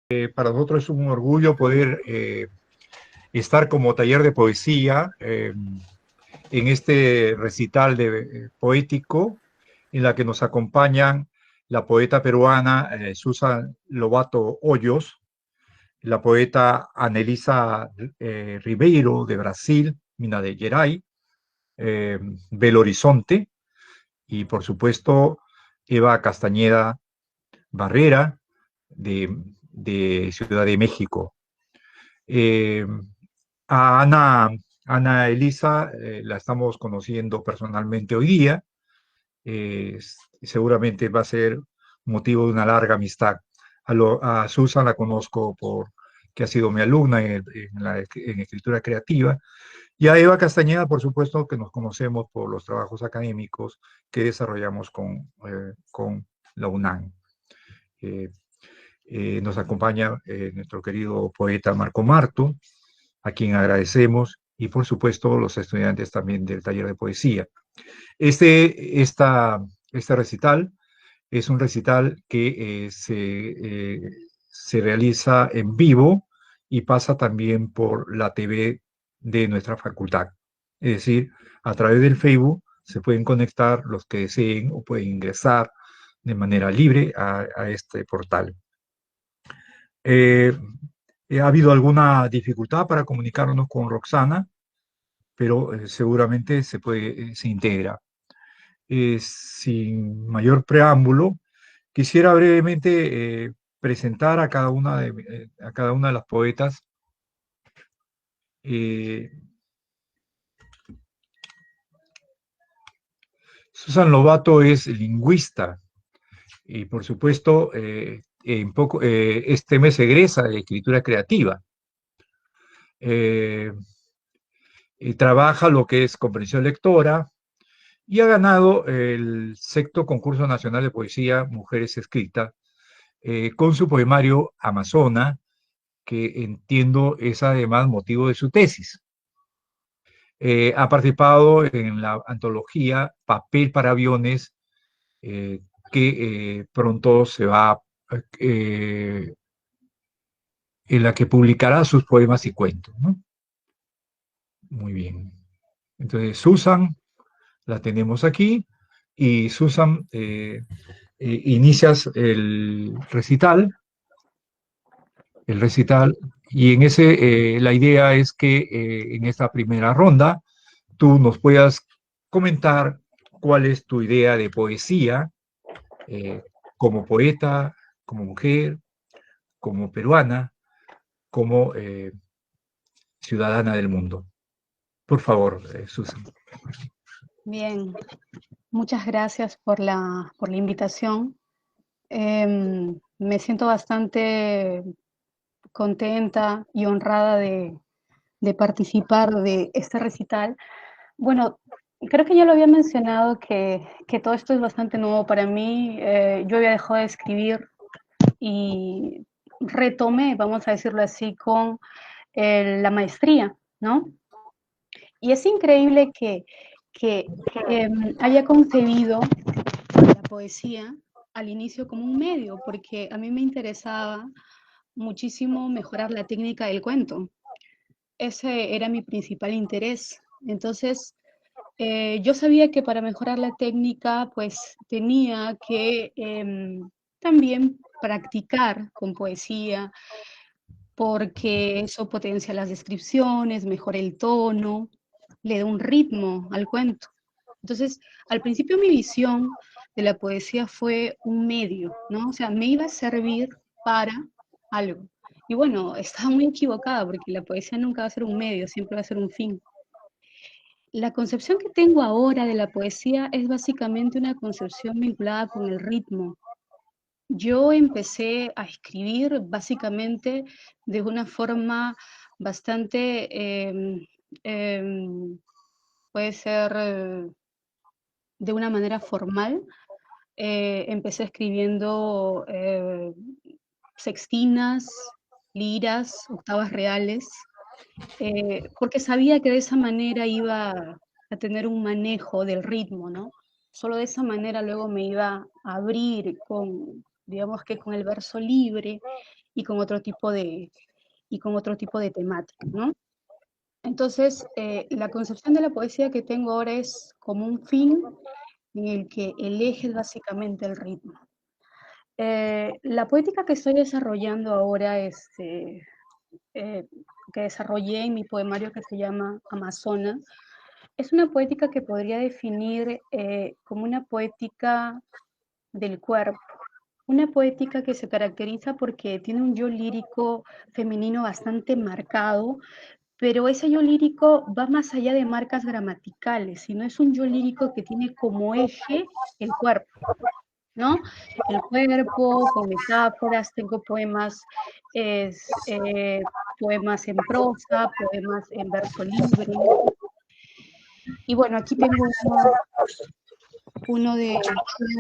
Para nosotros es un orgullo poder estar como taller de poesía en este recital poético en la que nos acompañan la poeta peruana Susan Lobato Hoyos, la poeta Anelisa Ribeiro de Brasil, Minas Gerais, Belo Horizonte, y por supuesto Eva Castañeda Barrera de Ciudad de México. Eh, a Ana Elisa la estamos conociendo personalmente hoy día. Seguramente va a ser motivo de una larga amistad. A Susan la conozco que ha sido mi alumna en escritura creativa. Y a Eva Castañeda, por supuesto, que nos conocemos por los trabajos académicos que desarrollamos con la UNAM. Eh, Nos acompaña nuestro querido poeta Marco Marto, a quien agradecemos, y por supuesto los estudiantes también del taller de poesía. Este recital es un recital que se realiza en vivo y pasa también por la TV de nuestra facultad. Es decir, a través del Facebook se pueden conectar los que deseen o pueden ingresar de manera libre a este portal. Eh, ha habido alguna dificultad para comunicarnos con Roxana, pero seguramente se integra. Sin mayor preámbulo, quisiera brevemente presentar a cada una de las poetas. Eh, Susan Lobato es lingüista y, por supuesto, este mes egresa de escritura creativa. Eh, Trabaja lo que es comprensión lectora y ha ganado el sexto concurso nacional de poesía Mujeres Escritas con su poemario Amazona, que entiendo es además motivo de su tesis. Ha participado en la antología Papel para Aviones, que pronto se va, eh, en la que publicará sus poemas y cuentos, ¿no? Muy bien. Entonces, Susan, la tenemos aquí, y Susan, inicias el recital, y la idea es que en esta primera ronda tú nos puedas comentar cuál es tu idea de poesía eh, como poeta, como mujer, como peruana, como ciudadana del mundo. Por favor, Susan. Bien, muchas gracias por la invitación. Me siento bastante contenta y honrada de participar de este recital. Bueno, creo que ya lo había mencionado que todo esto es bastante nuevo para mí. Yo había dejado de escribir y retomé, vamos a decirlo así, con la maestría, ¿no? Y es increíble que haya concebido la poesía al inicio como un medio, porque a mí me interesaba muchísimo mejorar la técnica del cuento. Ese era mi principal interés. Entonces, yo sabía que para mejorar la técnica, pues tenía que también practicar con poesía, porque eso potencia las descripciones, mejora el tono, le da un ritmo al cuento. Entonces, al principio mi visión de la poesía fue un medio, ¿no? O sea, me iba a servir para algo. Y bueno, estaba muy equivocada porque la poesía nunca va a ser un medio, siempre va a ser un fin. La concepción que tengo ahora de la poesía es básicamente una concepción vinculada con el ritmo. Yo empecé a escribir básicamente de una forma bastante, puede ser de una manera formal. Empecé escribiendo sextinas, liras, octavas reales, porque sabía que de esa manera iba a tener un manejo del ritmo, ¿no? Solo de esa manera luego me iba a abrir con, digamos que con el verso libre y con otro tipo de, temática, ¿no? Entonces, la concepción de la poesía que tengo ahora es como un fin en el que el eje es básicamente el ritmo. La poética que estoy desarrollando ahora, que desarrollé en mi poemario que se llama Amazona, es una poética que podría definir como una poética del cuerpo, una poética que se caracteriza porque tiene un yo lírico femenino bastante marcado, pero ese yo lírico va más allá de marcas gramaticales, sino es un yo lírico que tiene como eje el cuerpo, ¿no? El cuerpo, con metáforas, tengo poemas, poemas en prosa, poemas en verso libre. Y bueno, aquí tengo uno de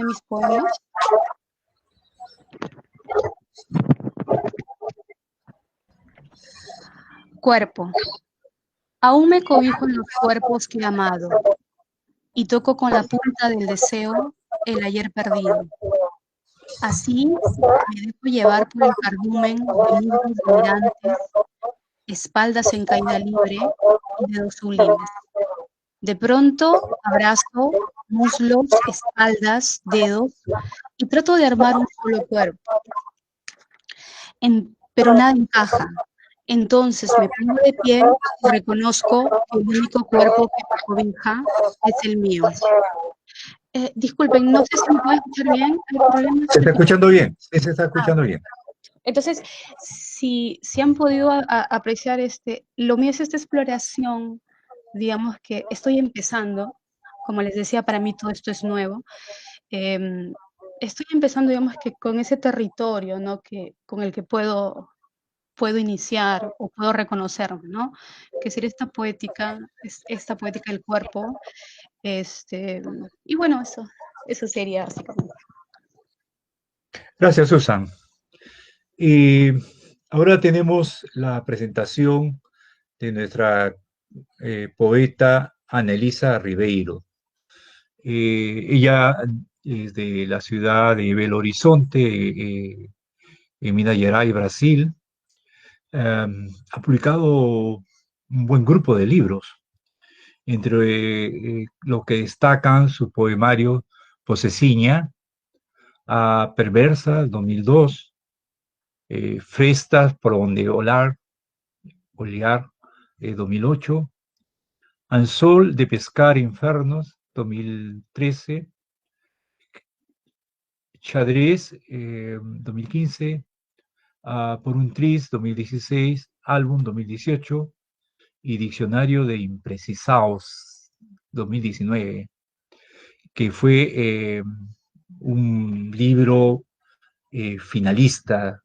mis poemas. Cuerpo. Aún me cobijo en los cuerpos que he amado y toco con la punta del deseo el ayer perdido. Así me dejo llevar por el cardumen de muslos dominantes, espaldas en caída libre y dedos sublimes. De pronto abrazo muslos, espaldas, dedos y trato de armar un solo cuerpo. Pero nada encaja. Entonces me pongo de pie y reconozco que el único cuerpo que me cobija es el mío. Disculpen, no sé si me pueden escuchar bien. ¿Se está escuchando bien? Sí, se está escuchando bien. Entonces, si han podido apreciar lo mío es esta exploración, digamos que estoy empezando, como les decía, para mí todo esto es nuevo. Estoy empezando, digamos que con ese territorio, ¿no? Con el que puedo iniciar o puedo reconocerme, ¿no? Que sería esta poética del cuerpo. Y bueno, eso sería básicamente. Gracias, Susan. Y ahora tenemos la presentación de nuestra poeta Anelisa Ribeiro. Ella es de la ciudad de Belo Horizonte, en Minas Gerais, Brasil. Ha publicado un buen grupo de libros, entre lo que destacan su poemario Posesiña, a Perversa, 2002, Festas por donde Olear, 2008, Ansol de Pescar Infernos, 2013, Xadrez, 2015, Por un Tris, 2016, Álbum, 2018, y Diccionario de Imprecisados, 2019, que fue un libro finalista,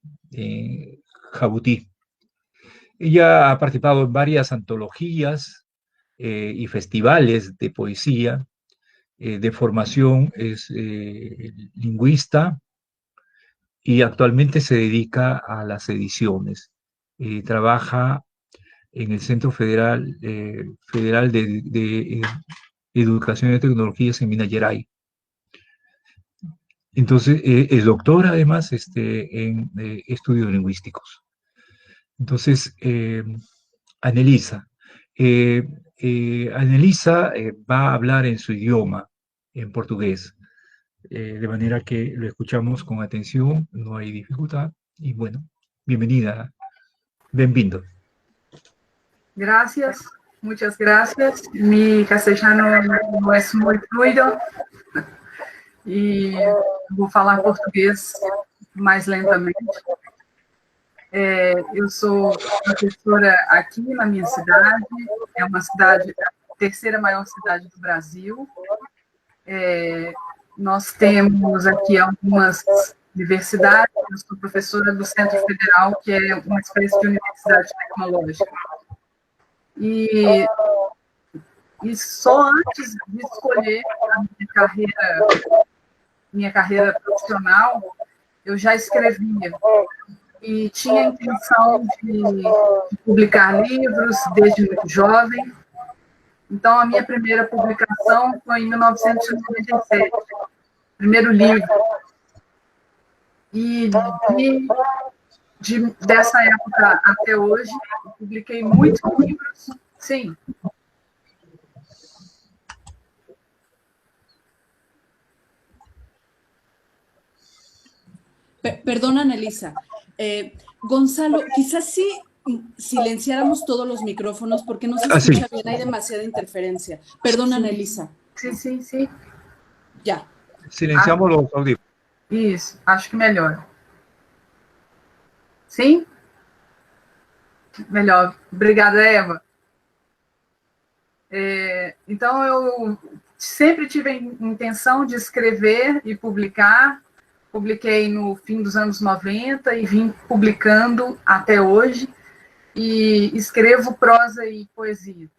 Jabutí. Ella ha participado en varias antologías y festivales de poesía. De formación es lingüista y actualmente se dedica a las ediciones. Trabaja en el Centro Federal, de Educación y Tecnologías en Minas Gerais. Entonces, es doctora además en estudios lingüísticos. Entonces, Anelisa. Anelisa va a hablar en su idioma, en portugués, de manera que lo escuchamos con atención, no hay dificultad. Y bueno, bienvenida, bienvenido. Gracias, muchas gracias. Mi castellano no es muy fluido e vou falar português mais lentamente. Eu sou professora aqui na minha cidade, é uma cidade, a terceira maior cidade do Brasil. Nós temos aqui algumas universidades, eu sou professora do Centro Federal, que é uma espécie de universidade tecnológica. E só antes de escolher a minha carreira profissional, eu já escrevia. E tinha a intenção de publicar livros desde muito jovem. Então, a minha primeira publicação foi em 1997, primeiro livro. E dessa época até hoje, eu publiquei muitos livros. Sim. Perdona, Annalisa. Gonzalo, quizás si silenciáramos todos los micrófonos porque no se escucha bien, hay demasiada interferencia. Perdona, Annalisa. Sim, sim, sim. Ya. Silenciamos los audífonos. Isso, acho que melhor. Sim? Melhor. Obrigada, Eva. Então, eu sempre tive a intenção de escrever e publicar. Publiquei no fim dos anos 90 e vim publicando até hoje. E escrevo prosa e poesia.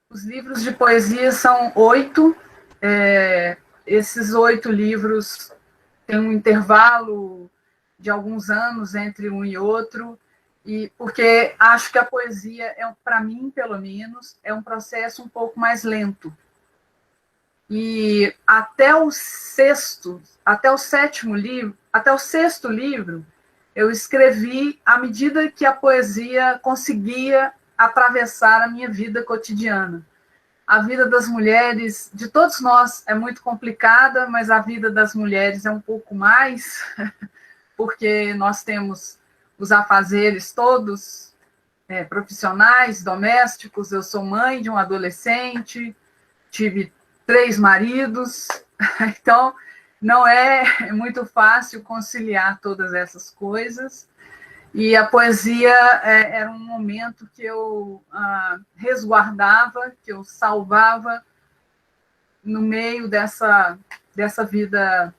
Os livros de poesia são 8. Esses 8 livros têm um intervalo de alguns anos entre um e outro, e porque acho que a poesia, para mim, pelo menos, é um processo um pouco mais lento. E até o sexto livro, eu escrevi à medida que a poesia conseguia atravessar a minha vida cotidiana. A vida das mulheres, de todos nós, é muito complicada, mas a vida das mulheres é um pouco mais, porque nós temos os afazeres todos, profissionais, domésticos. Eu sou mãe de um adolescente, tive 3 maridos, então não é muito fácil conciliar todas essas coisas. E a poesia era um momento que eu resguardava, que eu salvava no meio dessa vida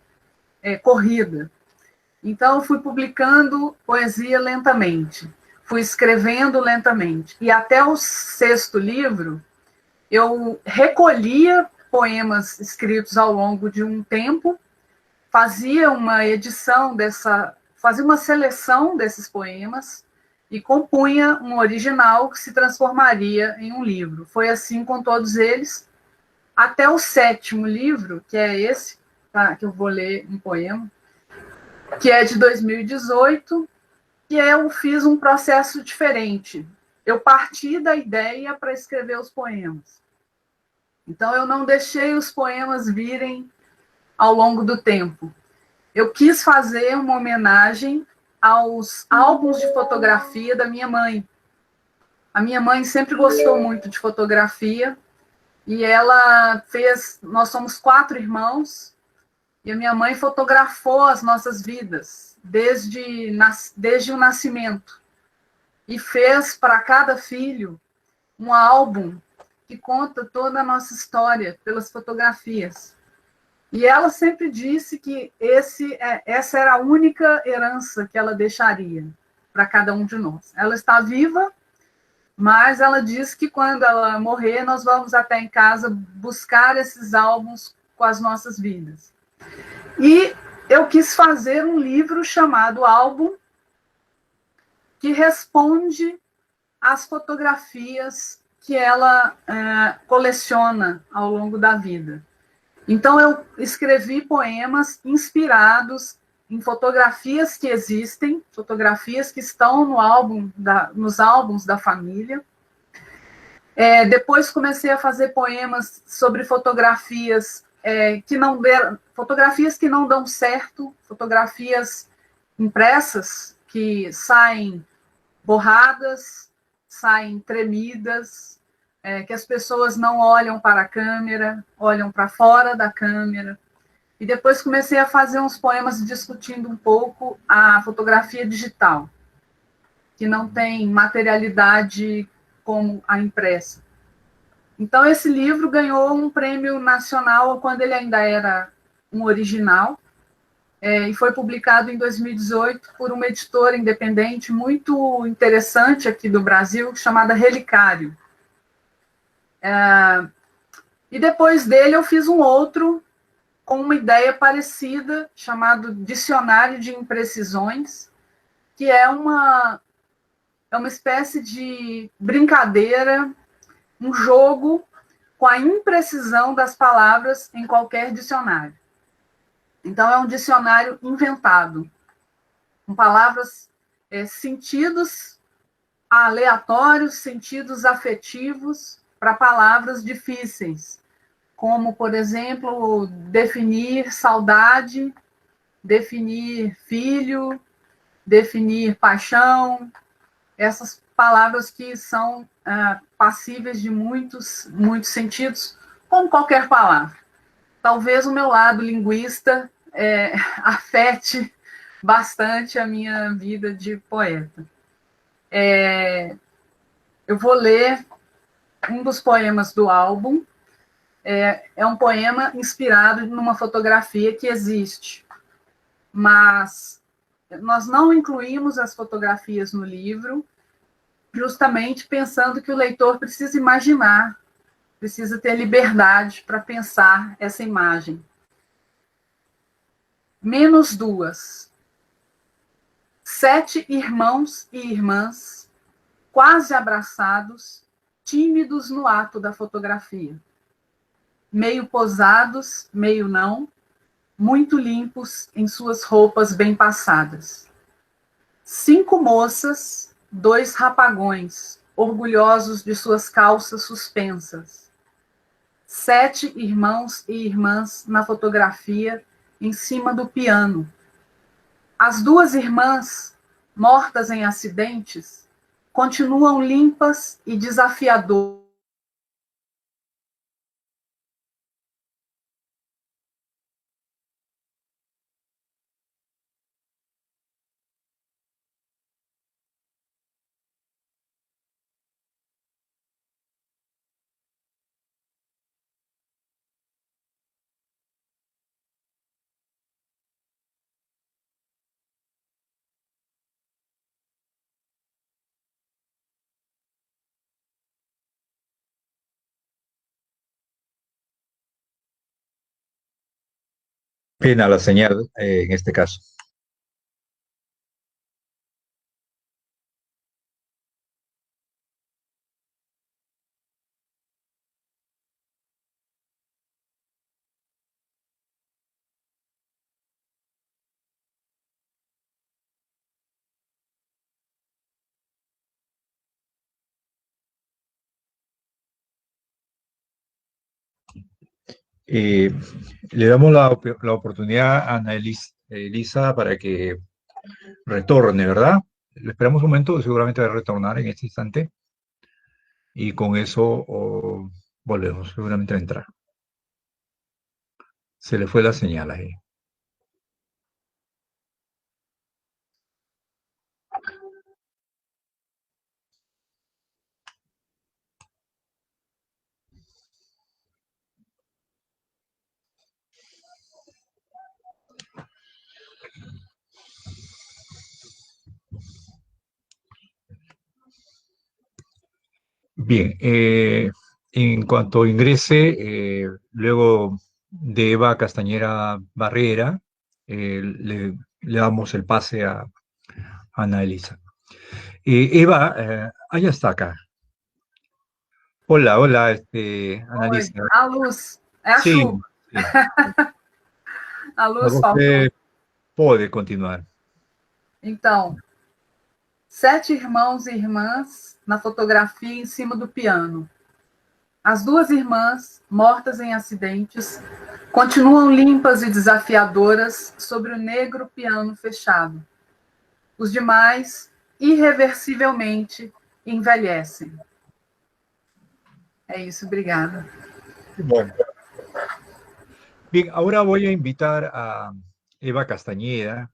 corrida. Então, eu fui publicando poesia lentamente, fui escrevendo lentamente. E até o 6º livro, eu recolhia poemas escritos ao longo de um tempo, fazia uma edição fazia uma seleção desses poemas e compunha um original que se transformaria em um livro. Foi assim com todos eles, até o 7º livro, que é esse, tá, que eu vou ler um poema, que é de 2018, e eu fiz um processo diferente. Eu parti da ideia para escrever os poemas. Então, eu não deixei os poemas virem ao longo do tempo. Eu quis fazer uma homenagem aos álbuns de fotografia da minha mãe. A minha mãe sempre gostou muito de fotografia, e ela fez... Nós somos 4 irmãos, e a minha mãe fotografou as nossas vidas, desde o nascimento, e fez para cada filho um álbum que conta toda a nossa história pelas fotografias. E ela sempre disse que essa era a única herança que ela deixaria para cada um de nós. Ela está viva, mas ela disse que quando ela morrer, nós vamos até em casa buscar esses álbuns com as nossas vidas. E eu quis fazer um livro chamado Álbum, que responde às fotografias que ela coleciona ao longo da vida. Então, eu escrevi poemas inspirados em fotografias que existem, fotografias que estão nos álbuns da família. Depois comecei a fazer poemas sobre fotografias fotografias que não dão certo, fotografias impressas que saem borradas, saem tremidas, que as pessoas não olham para a câmera, olham para fora da câmera. E depois comecei a fazer uns poemas discutindo um pouco a fotografia digital, que não tem materialidade como a impressa. Então, esse livro ganhou um prêmio nacional quando ele ainda era um original, e foi publicado em 2018 por uma editora independente muito interessante aqui do Brasil, chamada Relicário. E depois dele eu fiz um outro com uma ideia parecida, chamado Dicionário de Imprecisões, que é uma espécie de brincadeira, um jogo com a imprecisão das palavras em qualquer dicionário. Então, é um dicionário inventado, com palavras sentidos aleatórios, sentidos afetivos para palavras difíceis, como, por exemplo, definir saudade, definir filho, definir paixão, essas palavras que são passíveis de muitos sentidos, como qualquer palavra. Talvez o meu lado linguista afete bastante a minha vida de poeta. Eu vou ler um dos poemas do álbum. É um poema inspirado numa fotografia que existe, mas nós não incluímos as fotografias no livro, justamente pensando que o leitor precisa imaginar, precisa ter liberdade para pensar essa imagem. -2. 7 irmãos e irmãs, quase abraçados, tímidos no ato da fotografia. Meio posados, meio não, muito limpos em suas roupas bem passadas. 5 moças, 2 rapagões, orgulhosos de suas calças suspensas. 7 irmãos e irmãs na fotografia, em cima do piano. As 2 irmãs, mortas em acidentes, continuam limpas e desafiadoras. Pena la señal en este caso. Le damos la oportunidad a Ana Elisa para que retorne, ¿verdad? Le esperamos un momento, seguramente va a retornar en este instante y con eso volvemos, seguramente a entrar. Se le fue la señal ahí. Bien, en cuanto ingrese, luego de Eva Castañera Barrera, le damos el pase a Ana Elisa. Eva, allá está acá. Hola, Ana Elisa. A luz, é a Sí, chuva. sí. A luz faltou. Você pode continuar. Então, 7 irmãos e irmãs na fotografia em cima do piano. As 2 irmãs, mortas em acidentes, continuam limpas e desafiadoras sobre o negro piano fechado. Os demais, irreversivelmente, envelhecem. É isso, obrigada. Bueno. Bien, ahora voy a invitar a Eva Castañeda.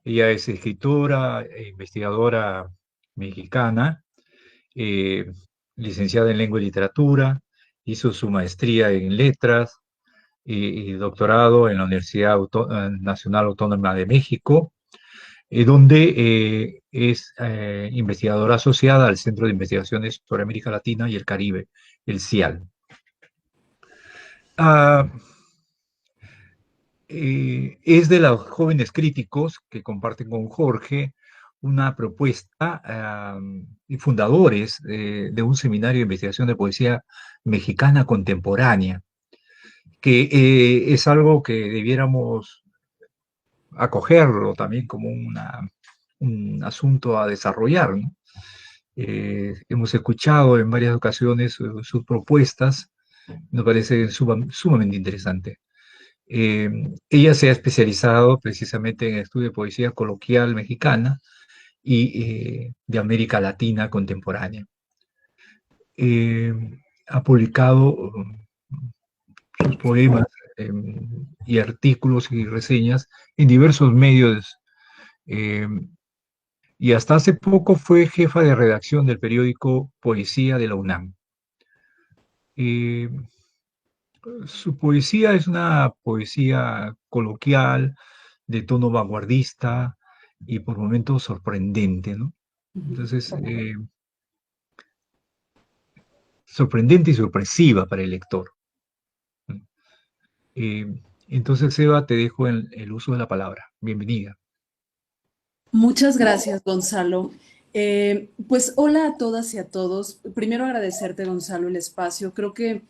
Ella es escritora e investigadora mexicana, licenciada en Lengua y Literatura, hizo su maestría en Letras y doctorado en la Universidad Nacional Autónoma de México, donde es investigadora asociada al Centro de Investigaciones sobre América Latina y el Caribe, el CIAL. Es de los jóvenes críticos que comparten con Jorge una propuesta y fundadores de un seminario de investigación de poesía mexicana contemporánea, que es algo que debiéramos acogerlo también como un asunto a desarrollar, ¿no? Hemos escuchado en varias ocasiones sus propuestas, me parece sumamente interesante. Ella se ha especializado precisamente en el estudio de poesía coloquial mexicana y de América Latina contemporánea. Eh, Ha publicado sus poemas y artículos y reseñas en diversos medios, eh, y hasta hace poco fue jefa de redacción del periódico Poesía de la UNAM. Eh, Su poesía es una poesía coloquial, de tono vanguardista y por momentos sorprendente, ¿no? Entonces, sorprendente y sorpresiva para el lector. Entonces, Eva, te dejo el uso de la palabra. Bienvenida. Muchas gracias, Gonzalo. Pues hola a todas y a todos. Primero agradecerte, Gonzalo, el espacio. Creo que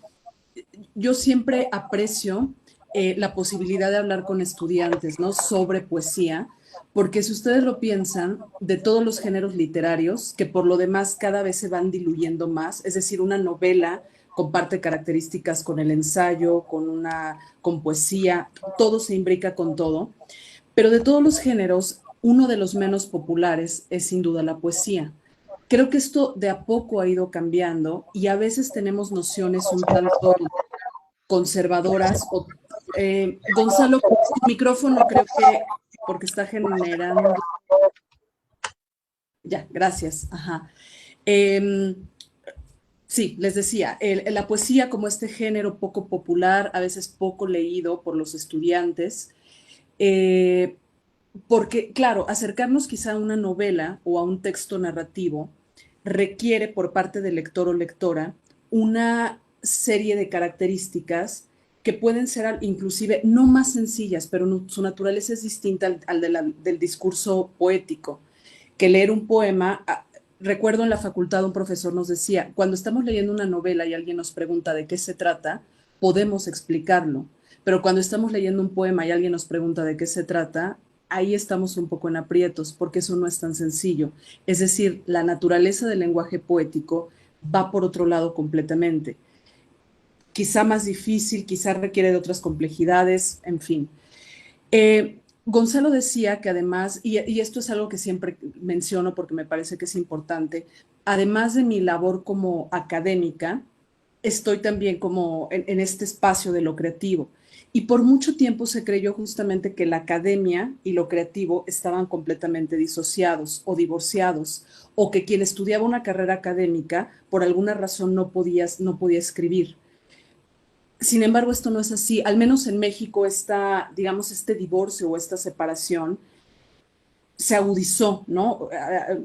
yo siempre aprecio la posibilidad de hablar con estudiantes, ¿no? Sobre poesía, porque si ustedes lo piensan, de todos los géneros literarios, que por lo demás cada vez se van diluyendo más, es decir, una novela comparte características con el ensayo, con poesía, todo se imbrica con todo, pero de todos los géneros, uno de los menos populares es sin duda la poesía. Creo que esto de a poco ha ido cambiando y a veces tenemos nociones un tanto conservadoras. Gonzalo, tu micrófono creo que porque está generando... Ya, gracias. Ajá. Sí, les decía, la poesía como este género poco popular, a veces poco leído por los estudiantes, eh, porque, claro, acercarnos quizá a una novela o a un texto narrativo requiere por parte del lector o lectora una serie de características que pueden ser inclusive no más sencillas, pero su naturaleza es distinta del discurso poético, que leer un poema. Recuerdo en la facultad un profesor nos decía, cuando estamos leyendo una novela y alguien nos pregunta de qué se trata, podemos explicarlo, pero cuando estamos leyendo un poema y alguien nos pregunta de qué se trata, ahí estamos un poco en aprietos, porque eso no es tan sencillo. Es decir, la naturaleza del lenguaje poético va por otro lado completamente. Quizá más difícil, quizá requiere de otras complejidades, en fin. Gonzalo decía que además, y esto es algo que siempre menciono porque me parece que es importante, además de mi labor como académica, estoy también como en este espacio de lo creativo. Y por mucho tiempo se creyó justamente que la academia y lo creativo estaban completamente disociados o divorciados, o que quien estudiaba una carrera académica por alguna razón no podía escribir. Sin embargo, esto no es así. Al menos en México, digamos, este divorcio o esta separación se agudizó, ¿no?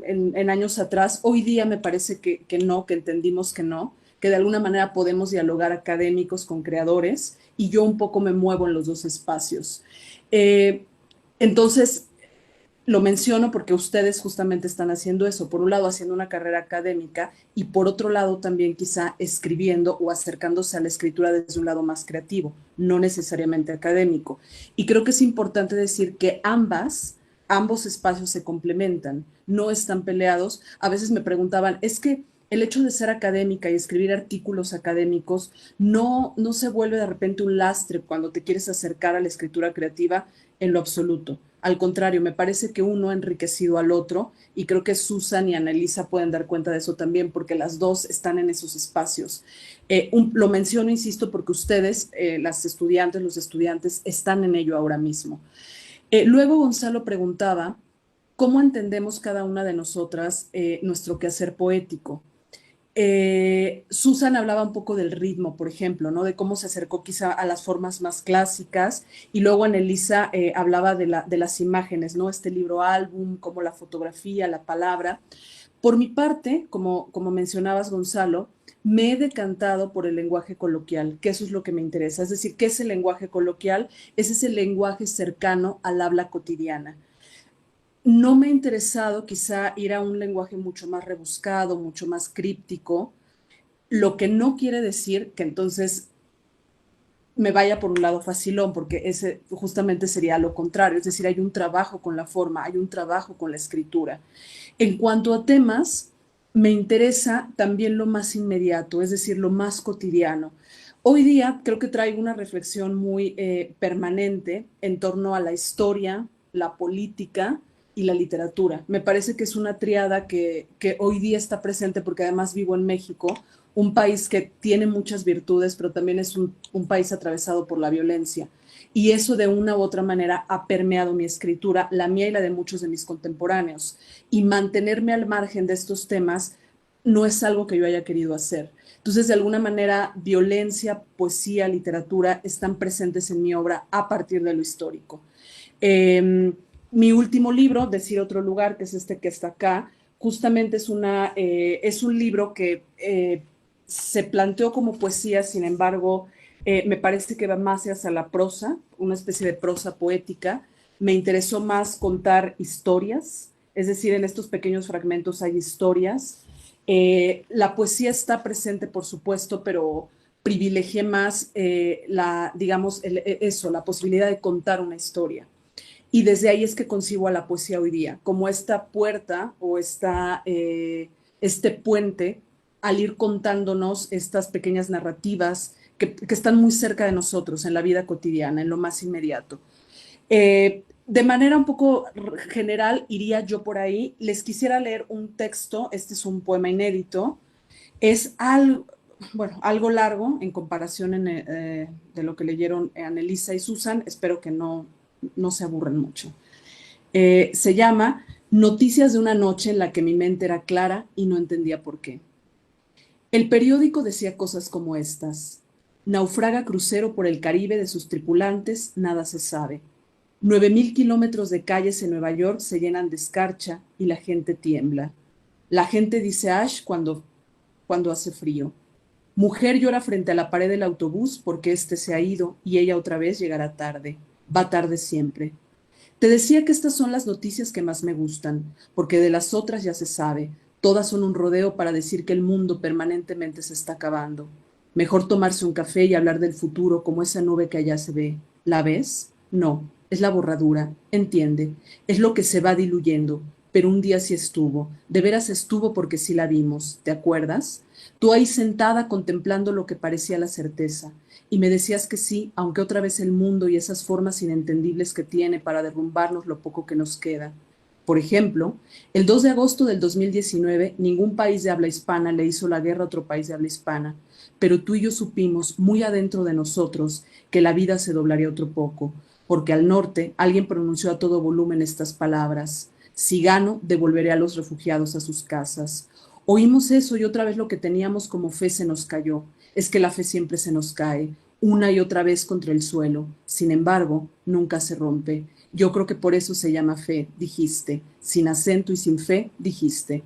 En años atrás. Hoy día me parece que no, que entendimos que no, que de alguna manera podemos dialogar académicos con creadores y yo un poco me muevo en los dos espacios. Entonces, lo menciono porque ustedes justamente están haciendo eso, por un lado haciendo una carrera académica y por otro lado también quizá escribiendo o acercándose a la escritura desde un lado más creativo, no necesariamente académico. Y creo que es importante decir que ambos espacios se complementan, no están peleados. A veces me preguntaban, es que el hecho de ser académica y escribir artículos académicos no se vuelve de repente un lastre cuando te quieres acercar a la escritura creativa, en lo absoluto. Al contrario, me parece que uno ha enriquecido al otro y creo que Susan y Annelisa pueden dar cuenta de eso también porque las dos están en esos espacios. Lo menciono, insisto, porque ustedes, las estudiantes, los estudiantes, están en ello ahora mismo. Luego Gonzalo preguntaba, ¿cómo entendemos cada una de nosotras nuestro quehacer poético? Susan hablaba un poco del ritmo, por ejemplo, ¿no? De cómo se acercó quizá a las formas más clásicas, y luego Annelisa hablaba de las imágenes, ¿no? Este libro álbum, como la fotografía, la palabra. Por mi parte, como mencionabas, Gonzalo, me he decantado por el lenguaje coloquial, que eso es lo que me interesa. Es decir, ¿qué es el lenguaje coloquial? Es ese lenguaje cercano al habla cotidiana. No me ha interesado quizá ir a un lenguaje mucho más rebuscado, mucho más críptico, lo que no quiere decir que entonces me vaya por un lado facilón, porque ese justamente sería lo contrario, es decir, hay un trabajo con la forma, hay un trabajo con la escritura. En cuanto a temas, me interesa también lo más inmediato, es decir, lo más cotidiano. Hoy día creo que traigo una reflexión muy permanente en torno a la historia, la política y la literatura. Me parece que es una triada que hoy día está presente porque además vivo en México, un país que tiene muchas virtudes, pero también es un país atravesado por la violencia. Y eso de una u otra manera ha permeado mi escritura, la mía y la de muchos de mis contemporáneos. Y mantenerme al margen de estos temas no es algo que yo haya querido hacer. Entonces, de alguna manera, violencia, poesía, literatura están presentes en mi obra a partir de lo histórico. Mi último libro, Decir otro lugar, que es este que está acá, justamente es un libro que se planteó como poesía, sin embargo, me parece que va más hacia la prosa, una especie de prosa poética. Me interesó más contar historias, es decir, en estos pequeños fragmentos hay historias. La poesía está presente, por supuesto, pero privilegié más digamos, la posibilidad de contar una historia. Y desde ahí es que concibo a la poesía hoy día, como esta puerta o este puente al ir contándonos estas pequeñas narrativas que están muy cerca de nosotros en la vida cotidiana, en lo más inmediato. De manera un poco general, iría yo por ahí. Les quisiera leer un texto, este es un poema inédito, es algo largo en comparación de lo que leyeron Annelisa y Susan, espero que no se aburren mucho. Se llama Noticias de una noche en la que mi mente era clara y no entendía por qué. El periódico decía cosas como estas: naufraga crucero por el Caribe, de sus tripulantes nada se sabe. 9.000 kilómetros de calles en Nueva York se llenan de escarcha y la gente tiembla. La gente dice ash cuando hace frío. Mujer llora frente a la pared del autobús porque este se ha ido y ella otra vez llegará tarde. Va tarde siempre. Te decía que estas son las noticias que más me gustan, porque de las otras ya se sabe. Todas son un rodeo para decir que el mundo permanentemente se está acabando. Mejor tomarse un café y hablar del futuro como esa nube que allá se ve. ¿La ves? No, es la borradura. Entiende, es lo que se va diluyendo. Pero un día sí estuvo. De veras estuvo porque sí la vimos. ¿Te acuerdas? Tú ahí sentada contemplando lo que parecía la certeza. Y me decías que sí, aunque otra vez el mundo y esas formas inentendibles que tiene para derrumbarnos lo poco que nos queda. Por ejemplo, el 2 de agosto del 2019, ningún país de habla hispana le hizo la guerra a otro país de habla hispana, pero tú y yo supimos muy adentro de nosotros que la vida se doblaría otro poco, porque al norte alguien pronunció a todo volumen estas palabras: si gano, devolveré a los refugiados a sus casas. Oímos eso y otra vez lo que teníamos como fe se nos cayó. Es que la fe siempre se nos cae, una y otra vez contra el suelo. Sin embargo, nunca se rompe. Yo creo que por eso se llama fe, dijiste. Sin acento y sin fe, dijiste.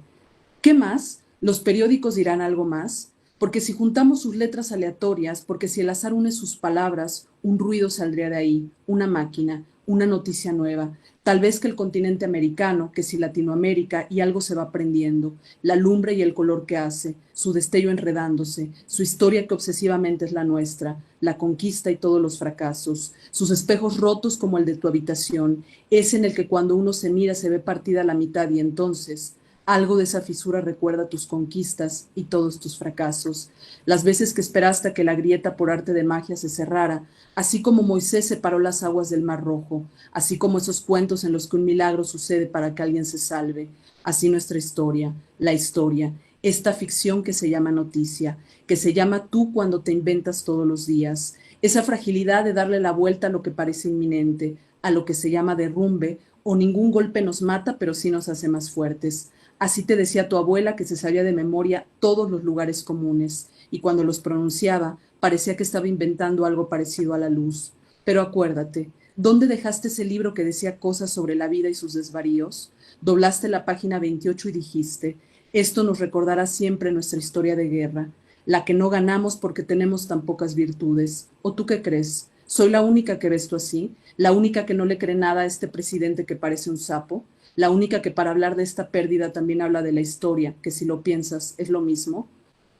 ¿Qué más? ¿Los periódicos dirán algo más? Porque si juntamos sus letras aleatorias, porque si el azar une sus palabras, un ruido saldría de ahí, una máquina, una noticia nueva. Tal vez que el continente americano, que si Latinoamérica, y algo se va aprendiendo, la lumbre y el color que hace, su destello enredándose, su historia que obsesivamente es la nuestra, la conquista y todos los fracasos, sus espejos rotos como el de tu habitación, ese en el que cuando uno se mira se ve partida a la mitad y entonces algo de esa fisura recuerda tus conquistas y todos tus fracasos, las veces que esperaste a que la grieta por arte de magia se cerrara, así como Moisés separó las aguas del Mar Rojo, así como esos cuentos en los que un milagro sucede para que alguien se salve, así nuestra historia, la historia, esta ficción que se llama noticia, que se llama tú cuando te inventas todos los días, esa fragilidad de darle la vuelta a lo que parece inminente, a lo que se llama derrumbe, o ningún golpe nos mata, pero sí nos hace más fuertes. Así te decía tu abuela, que se sabía de memoria todos los lugares comunes, y cuando los pronunciaba, parecía que estaba inventando algo parecido a la luz. Pero acuérdate, ¿dónde dejaste ese libro que decía cosas sobre la vida y sus desvaríos? Doblaste la página 28 y dijiste: esto nos recordará siempre nuestra historia de guerra, la que no ganamos porque tenemos tan pocas virtudes. ¿O tú qué crees? ¿Soy la única que ves tú así? ¿La única que no le cree nada a este presidente que parece un sapo? ¿La única que para hablar de esta pérdida también habla de la historia, que si lo piensas es lo mismo?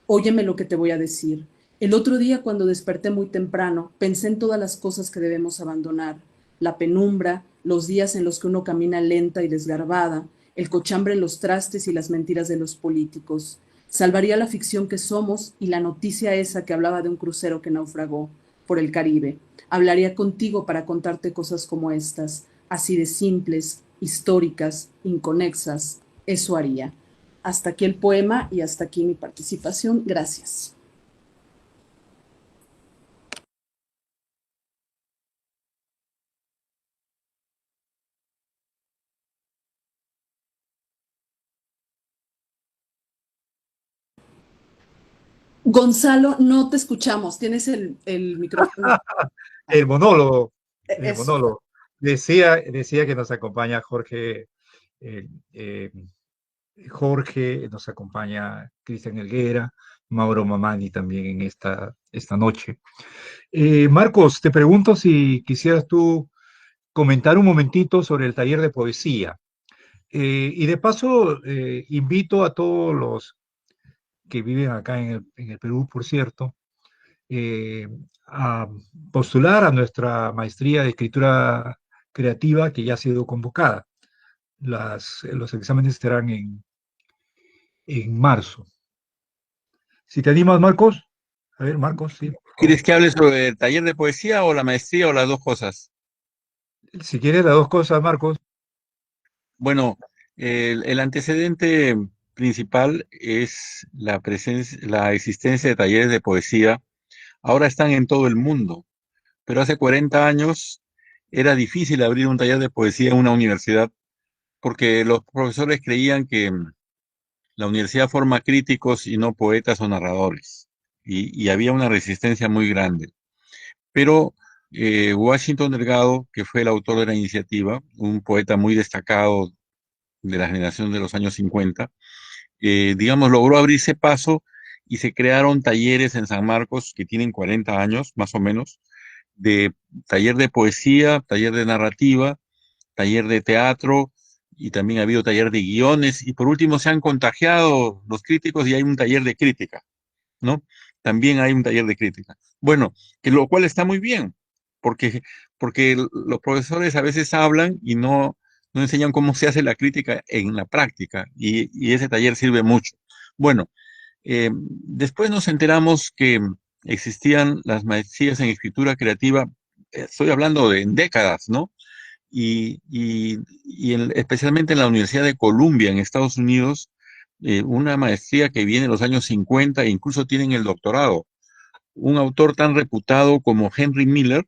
Óyeme lo que te voy a decir. El otro día, cuando desperté muy temprano, pensé en todas las cosas que debemos abandonar: la penumbra, los días en los que uno camina lenta y desgarbada, el cochambre en los trastes y las mentiras de los políticos. Salvaría la ficción que somos y la noticia esa que hablaba de un crucero que naufragó por el Caribe. Hablaría contigo para contarte cosas como estas, así de simples, históricas, inconexas. Eso haría. Hasta aquí el poema y hasta aquí mi participación. Gracias. Gonzalo, no te escuchamos. Tienes el micrófono. El monólogo, el Eso. monólogo. Decía que nos acompaña Jorge, eh, eh, Jorge, nos acompaña Cristian Helguera, Mauro Mamani también en esta noche. Marcos, te pregunto si quisieras tú comentar un momentito sobre el taller de poesía. Y de paso, invito a todos los que viven acá en el Perú, por cierto, eh, a postular a nuestra maestría de escritura creativa que ya ha sido convocada. Los exámenes estarán en marzo. Si te animas, Marcos. A ver, Marcos, sí. ¿Quieres que hable sobre el taller de poesía o la maestría o las dos cosas? Si quieres las dos cosas, Marcos. Bueno, el antecedente principal es la existencia de talleres de poesía. Ahora están en todo el mundo, pero hace 40 años era difícil abrir un taller de poesía en una universidad porque los profesores creían que la universidad forma críticos y no poetas o narradores. Y había una resistencia muy grande. Pero Washington Delgado, que fue el autor de la iniciativa, un poeta muy destacado de la generación de los años 50, digamos, logró abrirse paso y se crearon talleres en San Marcos que tienen 40 años, más o menos, de taller de poesía, taller de narrativa, taller de teatro, y también ha habido taller de guiones, y por último se han contagiado los críticos y hay un taller de crítica, ¿no? También hay un taller de crítica. Bueno, que lo cual está muy bien, porque, porque los profesores a veces hablan y no enseñan cómo se hace la crítica en la práctica, y ese taller sirve mucho. Bueno, después nos enteramos que existían las maestrías en escritura creativa, estoy hablando de en décadas, ¿no? Especialmente en la Universidad de Columbia, en Estados Unidos, una maestría que viene en los años 50 e incluso tienen el doctorado. Un autor tan reputado como Henry Miller,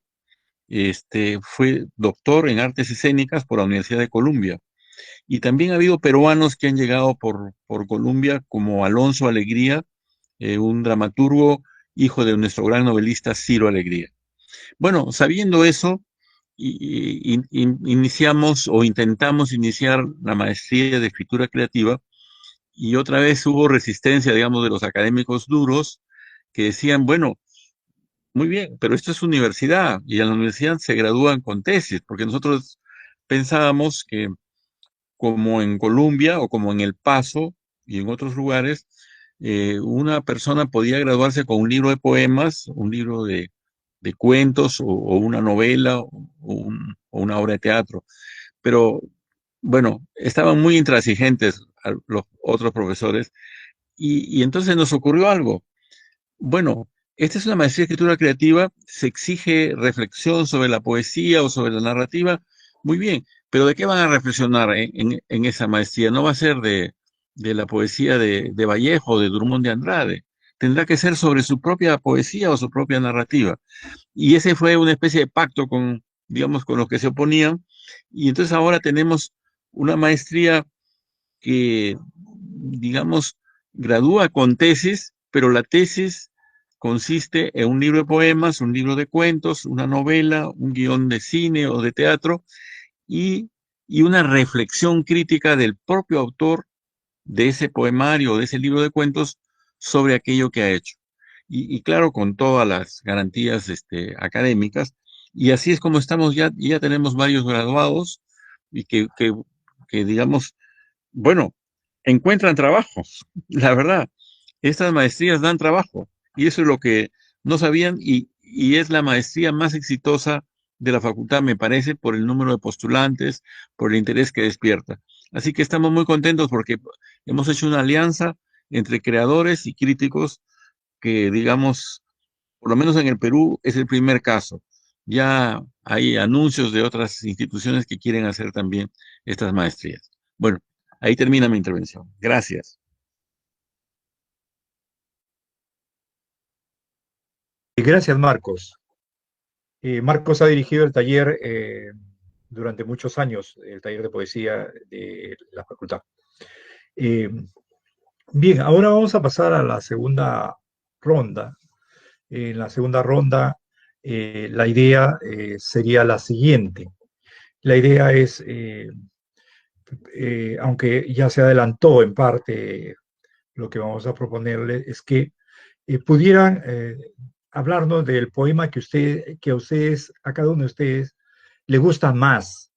fue doctor en artes escénicas por la Universidad de Columbia. Y también ha habido peruanos que han llegado por Columbia, como Alonso Alegría, un dramaturgo, hijo de nuestro gran novelista Ciro Alegría. Bueno, sabiendo eso, iniciamos o intentamos iniciar la maestría de escritura creativa, y otra vez hubo resistencia, digamos, de los académicos duros que decían, bueno, muy bien, pero esto es universidad y en la universidad se gradúan con tesis, porque nosotros pensábamos que como en Colombia o como en El Paso y en otros lugares, una persona podía graduarse con un libro de poemas, un libro de cuentos o una novela o una obra de teatro. Pero bueno, estaban muy intransigentes los otros profesores y entonces nos ocurrió algo. Bueno, esta es una maestría de escritura creativa, se exige reflexión sobre la poesía o sobre la narrativa, muy bien, pero ¿de qué van a reflexionar en esa maestría? No va a ser de la poesía de Vallejo o de Drummond de Andrade, tendrá que ser sobre su propia poesía o su propia narrativa. Y ese fue una especie de pacto con, digamos, con los que se oponían, y entonces ahora tenemos una maestría que, digamos, gradúa con tesis, pero la tesis consiste en un libro de poemas, un libro de cuentos, una novela, un guión de cine o de teatro y una reflexión crítica del propio autor de ese poemario o de ese libro de cuentos sobre aquello que ha hecho. Y claro, con todas las garantías académicas. Y así es como estamos ya tenemos varios graduados y que digamos, bueno, encuentran trabajo, la verdad. Estas maestrías dan trabajo y eso es lo que no sabían y es la maestría más exitosa de la facultad, me parece, por el número de postulantes, por el interés que despierta. Así que estamos muy contentos porque hemos hecho una alianza entre creadores y críticos que, digamos, por lo menos en el Perú es el primer caso. Ya hay anuncios de otras instituciones que quieren hacer también estas maestrías. Bueno, ahí termina mi intervención. Gracias. Gracias, Marcos. Marcos ha dirigido el taller durante muchos años, el taller de poesía de la facultad. Bien, ahora vamos a pasar a la segunda ronda. En la segunda ronda, la idea sería la siguiente. La idea es, aunque ya se adelantó en parte lo que vamos a proponerle, es que pudieran hablarnos del poema que a ustedes, a cada uno de ustedes, le gusta más.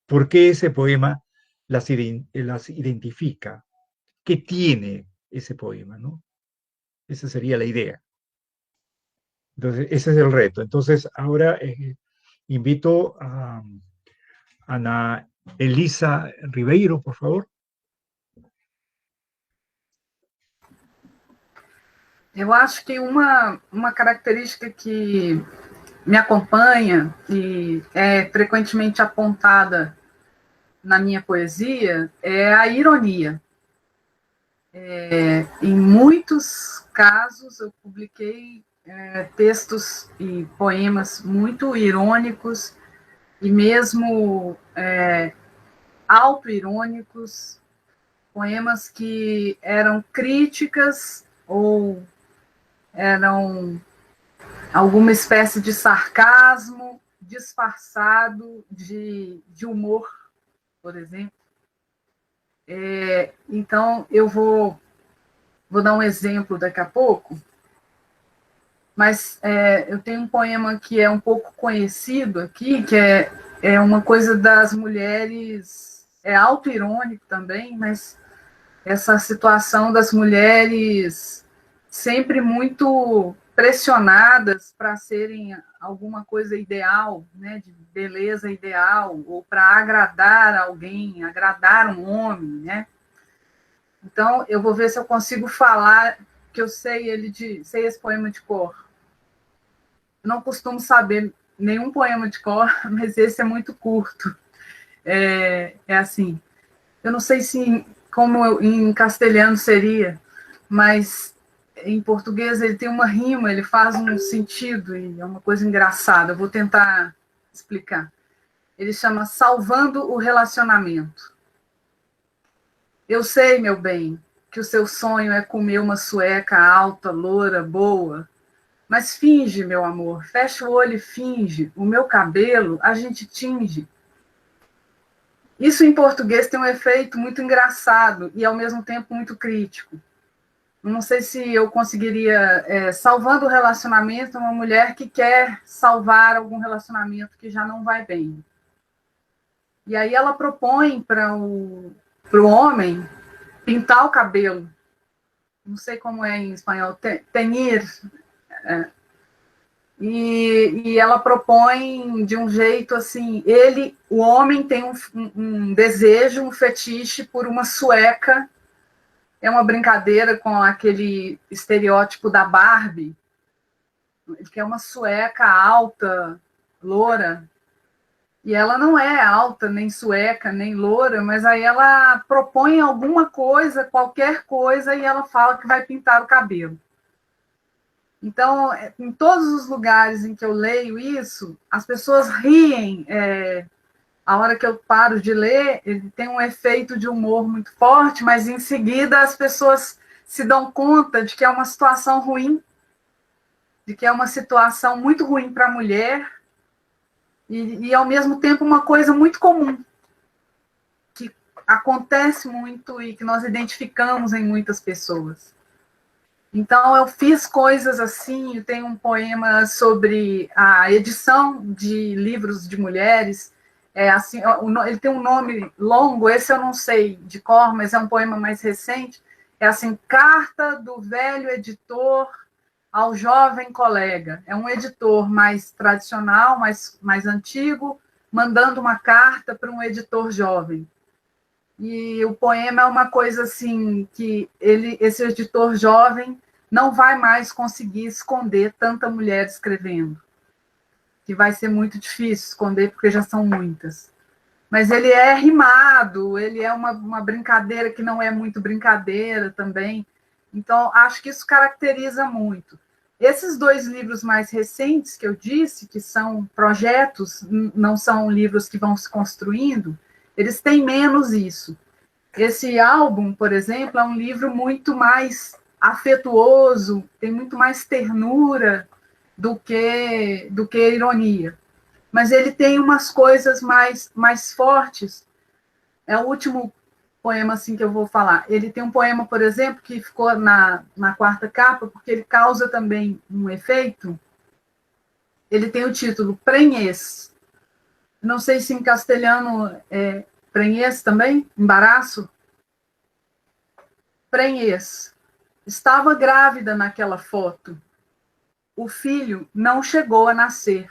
¿Por qué ese poema las identifica? ¿Qué tiene ese poema, no? Esa sería la idea. Entonces, ese es el reto. Entonces, ahora invito a Ana Elisa Ribeiro, por favor. Eu acho que uma característica que me acompanha e é frequentemente apontada na minha poesia é a ironia. Em muitos casos, eu publiquei textos e poemas muito irônicos e mesmo auto-irônicos, poemas que eram críticas ou eram alguma espécie de sarcasmo disfarçado de humor, por exemplo. Então, eu vou dar um exemplo daqui a pouco, mas eu tenho um poema que é um pouco conhecido aqui, que é uma coisa das mulheres, é auto-irônico também, mas essa situação das mulheres sempre muito pressionadas para serem alguma coisa ideal, né, de beleza ideal, ou para agradar alguém, agradar um homem, né? Então, eu vou ver se eu consigo falar, que eu sei sei esse poema de cor. Eu não costumo saber nenhum poema de cor, mas esse é muito curto. É assim, eu não sei se como em castelhano seria, mas em português ele tem uma rima, ele faz um sentido e é uma coisa engraçada. Eu vou tentar explicar. Ele chama Salvando o Relacionamento. Eu sei, meu bem, que o seu sonho é comer uma sueca alta, loura, boa, mas finge, meu amor, fecha o olho e finge. O meu cabelo a gente tinge. Isso em português tem um efeito muito engraçado e ao mesmo tempo muito crítico. Não sei se eu conseguiria, salvando o relacionamento, uma mulher que quer salvar algum relacionamento que já não vai bem. E aí ela propõe para o homem pintar o cabelo. Não sei como é em espanhol, teñir. E ela propõe de um jeito assim, o homem tem um desejo, um fetiche por uma sueca. É uma brincadeira com aquele estereótipo da Barbie, que é uma sueca alta, loura, e ela não é alta, nem sueca, nem loura, mas aí ela propõe alguma coisa, qualquer coisa, e ela fala que vai pintar o cabelo. Então, em todos os lugares em que eu leio isso, as pessoas riem. A hora que eu paro de ler, ele tem um efeito de humor muito forte, mas em seguida as pessoas se dão conta de que é uma situação ruim, de que é uma situação muito ruim para a mulher e, ao mesmo tempo, uma coisa muito comum, que acontece muito e que nós identificamos em muitas pessoas. Então, eu fiz coisas assim, eu tenho um poema sobre a edição de livros de mulheres. Assim, ele tem um nome longo, esse eu não sei de cor, mas é um poema mais recente. É assim, carta do velho editor ao jovem colega. É um editor mais tradicional, mais antigo, mandando uma carta para um editor jovem. E o poema é uma coisa assim que esse editor jovem não vai mais conseguir esconder tanta mulher escrevendo, que vai ser muito difícil esconder porque já são muitas. Mas ele é rimado, ele é uma brincadeira que não é muito brincadeira também. Então, acho que isso caracteriza muito. Esses 2 livros mais recentes que eu disse, que são projetos, não são livros que vão se construindo, eles têm menos isso. Esse álbum, por exemplo, é um livro muito mais afetuoso, tem muito mais ternura do que ironia. Mas ele tem umas coisas mais fortes. É o último poema assim que eu vou falar. Ele tem um poema, por exemplo, que ficou na 4ª capa, porque ele causa também um efeito. Ele tem o título Prenhez. Não sei se em castelhano é prenhez também, embaraço. Prenhez. Estava grávida naquela foto. O filho não chegou a nascer.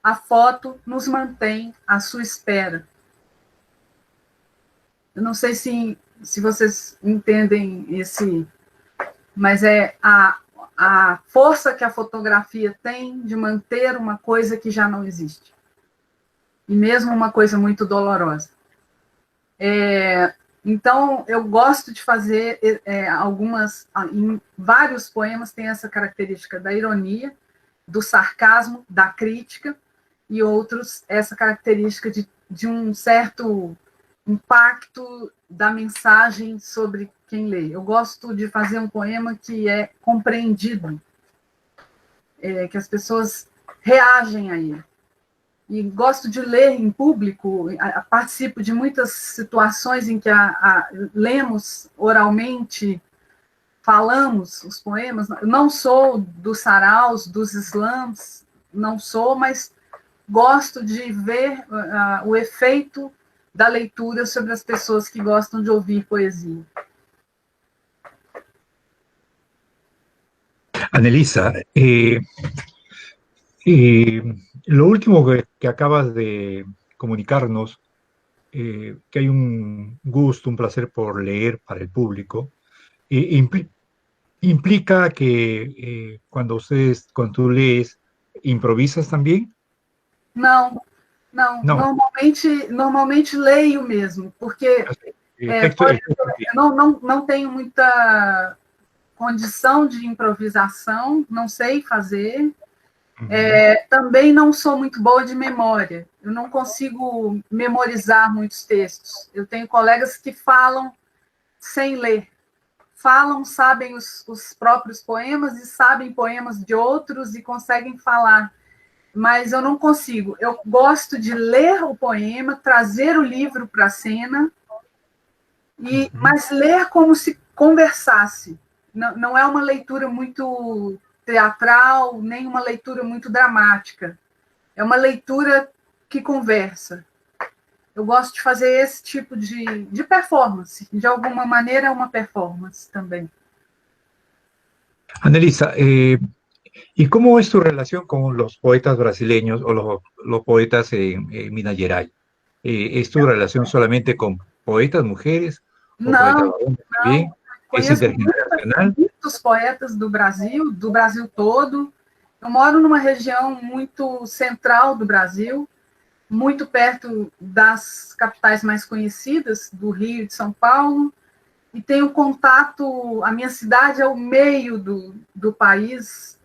A foto nos mantém à sua espera. Eu não sei se vocês entendem esse, mas é a força que a fotografia tem de manter uma coisa que já não existe. E mesmo uma coisa muito dolorosa. Então, eu gosto de fazer em vários poemas tem essa característica da ironia, do sarcasmo, da crítica, e outros essa característica de um certo impacto da mensagem sobre quem lê. Eu gosto de fazer um poema que é compreendido, que as pessoas reagem a ele. E gosto de ler em público, participo de muitas situações em que lemos oralmente, falamos os poemas. Não sou dos saraus, dos slams, não sou, mas gosto de ver o efeito da leitura sobre as pessoas que gostam de ouvir poesia. Anelisa, lo último que acabas de comunicarnos, que hay un gusto, un placer por leer para el público, implica que cuando tú lees, ¿improvisas también? Não, Não. Normalmente leio mesmo, porque não tenho muita condição de improvisação, não sei fazer. Também não sou muito boa de memória. Eu não consigo memorizar muitos textos. Eu tenho colegas que falam sem ler. Falam, sabem os próprios poemas e sabem poemas de outros e conseguem falar. Mas eu não consigo. Eu gosto de ler o poema, trazer o livro para a cena, mas ler como se conversasse. Não é uma leitura muito teatral, nem uma leitura muito dramática. É uma leitura que conversa. Eu gosto de fazer esse tipo de performance. De alguma maneira, é uma performance também. Anelisa, ¿y cómo es tu relación con los poetas brasileños o los poetas en Minas Gerais? ¿Es tu relación solamente con poetas mujeres o poetas varones también? ¿Es intergeneracional? Muitos poetas do Brasil todo. Eu moro numa região muito central do Brasil, muito perto das capitais mais conhecidas, do Rio e de São Paulo, e tenho contato, a minha cidade é o meio do país,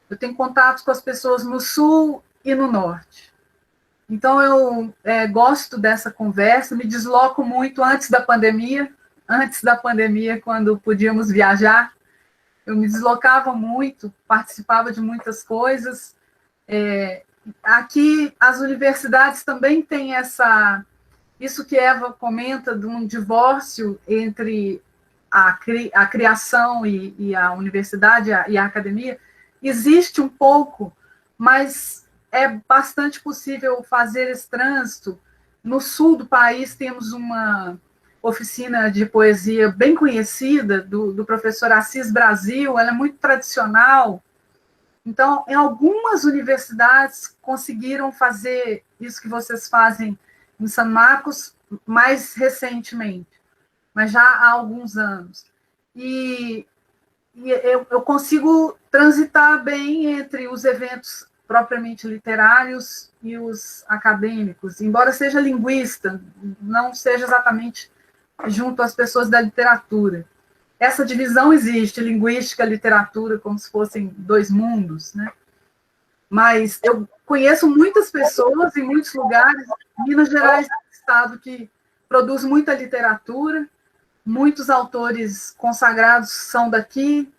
eu tenho contato com as pessoas no sul e no norte. Então, eu gosto dessa conversa, me desloco muito antes da pandemia, quando podíamos viajar, eu me deslocava muito, participava de muitas coisas. Aqui, as universidades também têm isso que Eva comenta, de um divórcio entre a criação e a universidade e a academia. Existe um pouco, mas é bastante possível fazer esse trânsito. No sul do país temos oficina de poesia bem conhecida, do professor Assis Brasil, ela é muito tradicional. Então, em algumas universidades conseguiram fazer isso que vocês fazem em São Marcos mais recentemente, mas já há alguns anos. E eu consigo transitar bem entre os eventos propriamente literários e os acadêmicos, embora seja linguista, não seja exatamente junto às pessoas da literatura. Essa divisão existe, linguística, literatura, como se fossem dois mundos, né? Mas eu conheço muitas pessoas em muitos lugares. Minas Gerais é um estado que produz muita literatura, muitos autores consagrados são daqui,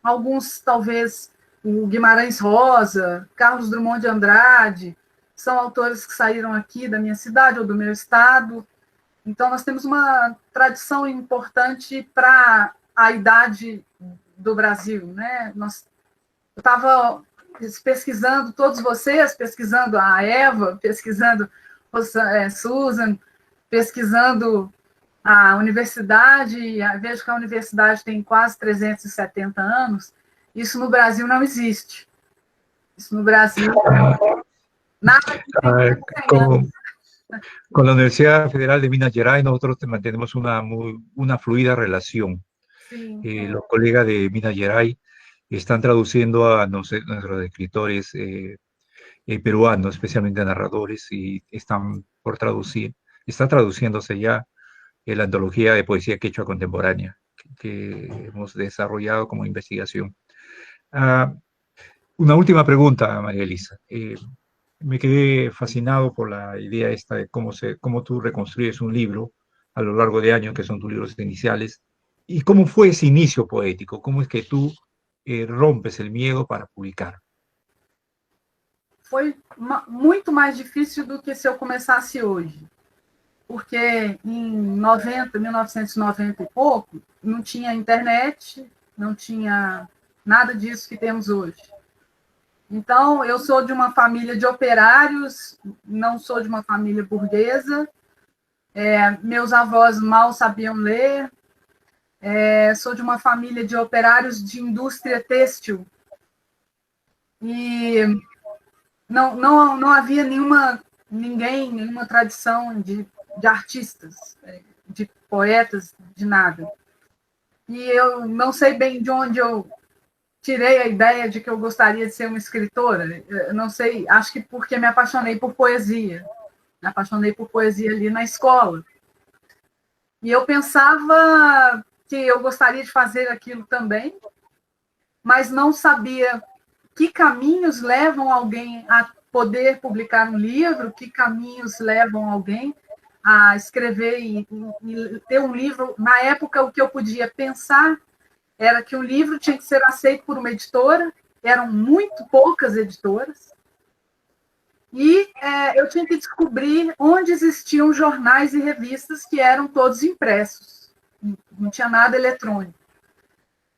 alguns talvez o Guimarães Rosa, Carlos Drummond de Andrade, são autores que saíram aqui da minha cidade ou do meu estado. Então, nós temos uma tradição importante para a idade do Brasil, né? Eu estava pesquisando, todos vocês, pesquisando a Eva, pesquisando Susan, pesquisando a universidade, vejo que a universidade tem quase 370 anos, isso no Brasil não existe. Isso no Brasil, nada que con la Universidad Federal de Minas Gerais nosotros mantenemos una fluida relación. Sí. Los colegas de Minas Gerais están traduciendo a nuestros escritores peruanos, especialmente a narradores, y están por traducir, está traduciéndose ya la antología de poesía quechua contemporánea que hemos desarrollado como investigación. Una última pregunta, María Elisa. Me quedé fascinado por la idea esta de cómo tú reconstruyes un libro a lo largo de años, que son tus libros iniciales, y cómo fue ese inicio poético, cómo es que tú rompes el miedo para publicar. Foi muito mais difícil do que se eu começasse hoje, porque em 1990 e pouco, não tinha internet, não tinha nada disso que temos hoje. Então, eu sou de uma família de operários, não sou de uma família burguesa, meus avós mal sabiam ler, sou de uma família de operários de indústria têxtil, e não havia nenhuma tradição de artistas, de poetas, de nada. E eu não sei bem de onde eu tirei a ideia de que eu gostaria de ser uma escritora. Eu não sei, acho que porque me apaixonei por poesia. Me apaixonei por poesia ali na escola. E eu pensava que eu gostaria de fazer aquilo também, mas não sabia que caminhos levam alguém a poder publicar um livro, que caminhos levam alguém a escrever e ter um livro. Na época, o que eu podia pensar era que um livro tinha que ser aceito por uma editora, eram muito poucas editoras, e eu tinha que descobrir onde existiam jornais e revistas que eram todos impressos, não tinha nada eletrônico.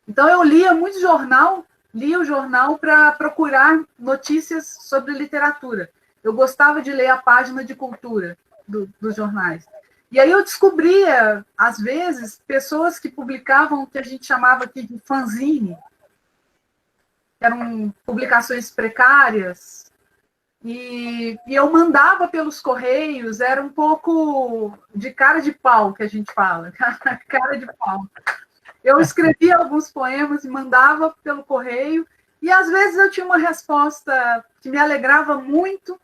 Então, eu lia muito jornal, lia o jornal para procurar notícias sobre literatura. Eu gostava de ler a página de cultura dos jornais. E aí eu descobria, às vezes, pessoas que publicavam o que a gente chamava aqui de fanzine, que eram publicações precárias, e eu mandava pelos correios, era um pouco de cara de pau, que a gente fala, cara de pau. Eu escrevia alguns poemas e mandava pelo correio, e às vezes eu tinha uma resposta que me alegrava muito,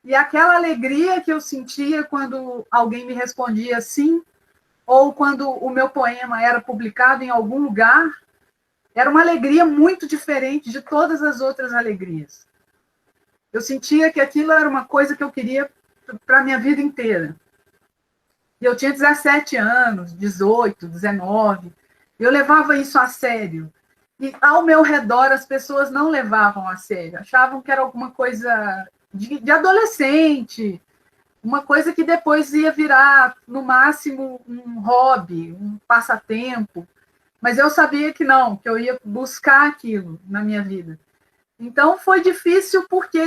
e aquela alegria que eu sentia quando alguém me respondia sim, ou quando o meu poema era publicado em algum lugar, era uma alegria muito diferente de todas as outras alegrias. Eu sentia que aquilo era uma coisa que eu queria para a minha vida inteira. E eu tinha 17 anos, 18, 19, eu levava isso a sério. E ao meu redor as pessoas não levavam a sério, achavam que era alguma coisa de adolescente, uma coisa que depois ia virar, no máximo, um hobby, um passatempo. Mas eu sabia que não, que eu ia buscar aquilo na minha vida. Então, foi difícil porque,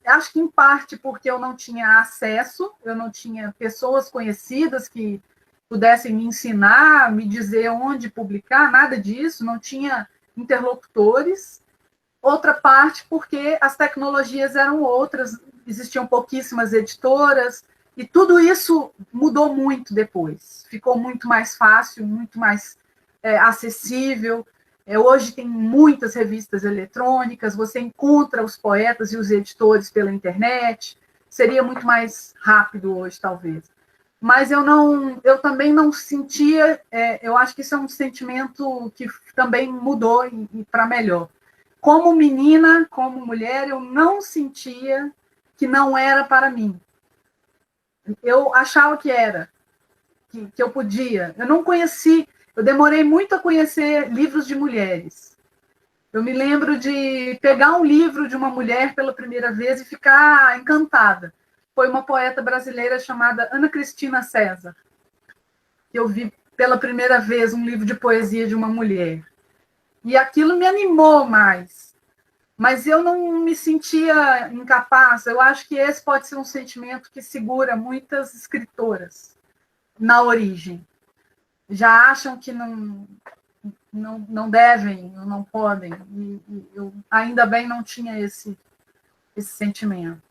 acho que em parte porque eu não tinha acesso, eu não tinha pessoas conhecidas que pudessem me ensinar, me dizer onde publicar, nada disso, não tinha interlocutores. Outra parte porque as tecnologias eram outras, existiam pouquíssimas editoras, e tudo isso mudou muito depois. Ficou muito mais fácil, muito mais acessível. Hoje tem muitas revistas eletrônicas, você encontra os poetas e os editores pela internet, seria muito mais rápido hoje, talvez. Mas eu também não sentia, eu acho que isso é um sentimento que também mudou para melhor. Como menina, como mulher, eu não sentia que não era para mim. Eu achava que era, que eu podia. Eu não conheci, eu demorei muito a conhecer livros de mulheres. Eu me lembro de pegar um livro de uma mulher pela primeira vez e ficar encantada. Foi uma poeta brasileira chamada Ana Cristina César, que eu vi pela primeira vez um livro de poesia de uma mulher. E aquilo me animou mais. Mas eu não me sentia incapaz. Eu acho que esse pode ser um sentimento que segura muitas escritoras na origem. Já acham que não devem, não podem. E eu ainda bem não tinha esse sentimento.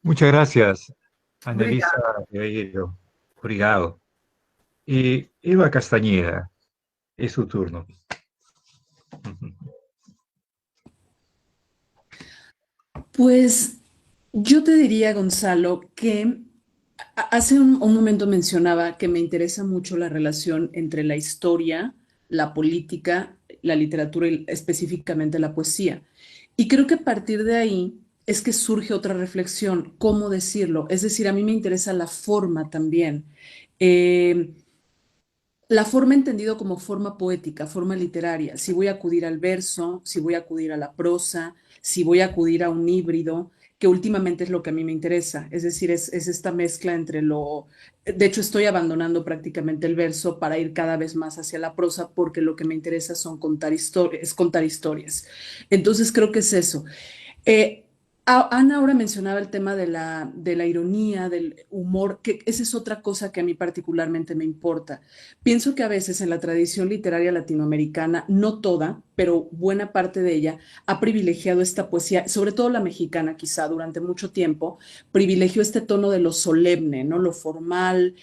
Muchas gracias, Annelisa Guerreiro. Obrigado. Y Eva Castañeda, es su turno. Pues yo te diría, Gonzalo, que hace un momento mencionaba que me interesa mucho la relación entre la historia, la política, la literatura y específicamente la poesía. Y creo que a partir de ahí es que surge otra reflexión, ¿cómo decirlo? Es decir, a mí me interesa la forma también. Eh, la forma entendido como forma poética, forma literaria, si voy a acudir al verso, si voy a acudir a la prosa, si voy a acudir a un híbrido, que últimamente es lo que a mí me interesa, es decir, es esta mezcla entre lo... De hecho, estoy abandonando prácticamente el verso para ir cada vez más hacia la prosa porque lo que me interesa son contar historias. Entonces creo que es eso. Ana ahora mencionaba el tema de la ironía, del humor, que esa es otra cosa que a mí particularmente me importa. Pienso que a veces en la tradición literaria latinoamericana, no toda, pero buena parte de ella, ha privilegiado esta poesía, sobre todo la mexicana quizá durante mucho tiempo, privilegió este tono de lo solemne, ¿no? Lo formal,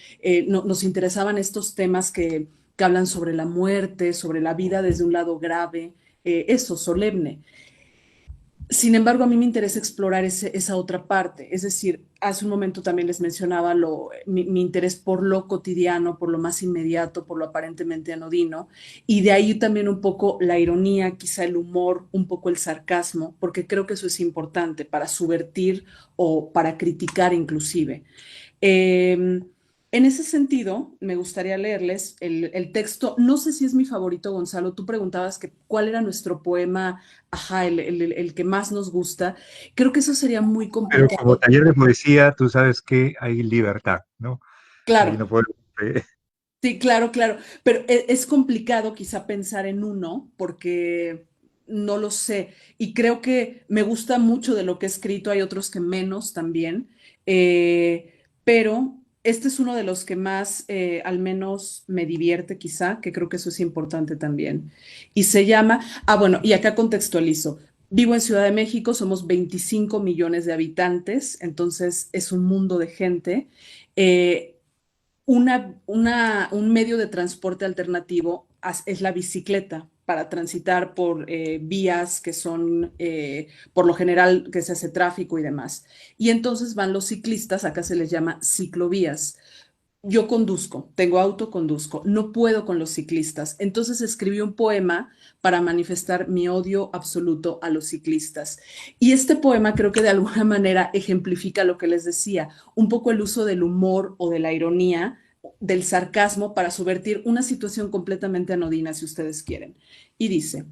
nos interesaban estos temas que hablan sobre la muerte, sobre la vida desde un lado grave, eso, solemne. Sin embargo, a mí me interesa explorar esa otra parte. Es decir, hace un momento también les mencionaba mi interés por lo cotidiano, por lo más inmediato, por lo aparentemente anodino. Y de ahí también un poco la ironía, quizá el humor, un poco el sarcasmo, porque creo que eso es importante para subvertir o para criticar inclusive. En ese sentido, me gustaría leerles el texto. No sé si es mi favorito, Gonzalo. Tú preguntabas cuál era nuestro poema, el que más nos gusta. Creo que eso sería muy complicado. Pero como taller de poesía, tú sabes que hay libertad, ¿no? Claro. Ahí no puedo... Sí, claro, claro. Pero es complicado quizá pensar en uno porque no lo sé. Y creo que me gusta mucho de lo que he escrito. Hay otros que menos también. Pero este es uno de los que más, al menos, me divierte quizá, que creo que eso es importante también. Y se llama, bueno, y acá contextualizo. Vivo en Ciudad de México, somos 25 millones de habitantes, entonces es un mundo de gente. Un medio de transporte alternativo es la bicicleta para transitar por vías que son, por lo general, que se hace tráfico y demás. Y entonces van los ciclistas, acá se les llama ciclovías. Yo conduzco, tengo auto, conduzco, no puedo con los ciclistas. Entonces escribí un poema para manifestar mi odio absoluto a los ciclistas. Y este poema creo que de alguna manera ejemplifica lo que les decía, un poco el uso del humor o de la ironía, del sarcasmo para subvertir una situación completamente anodina, si ustedes quieren. Y dice...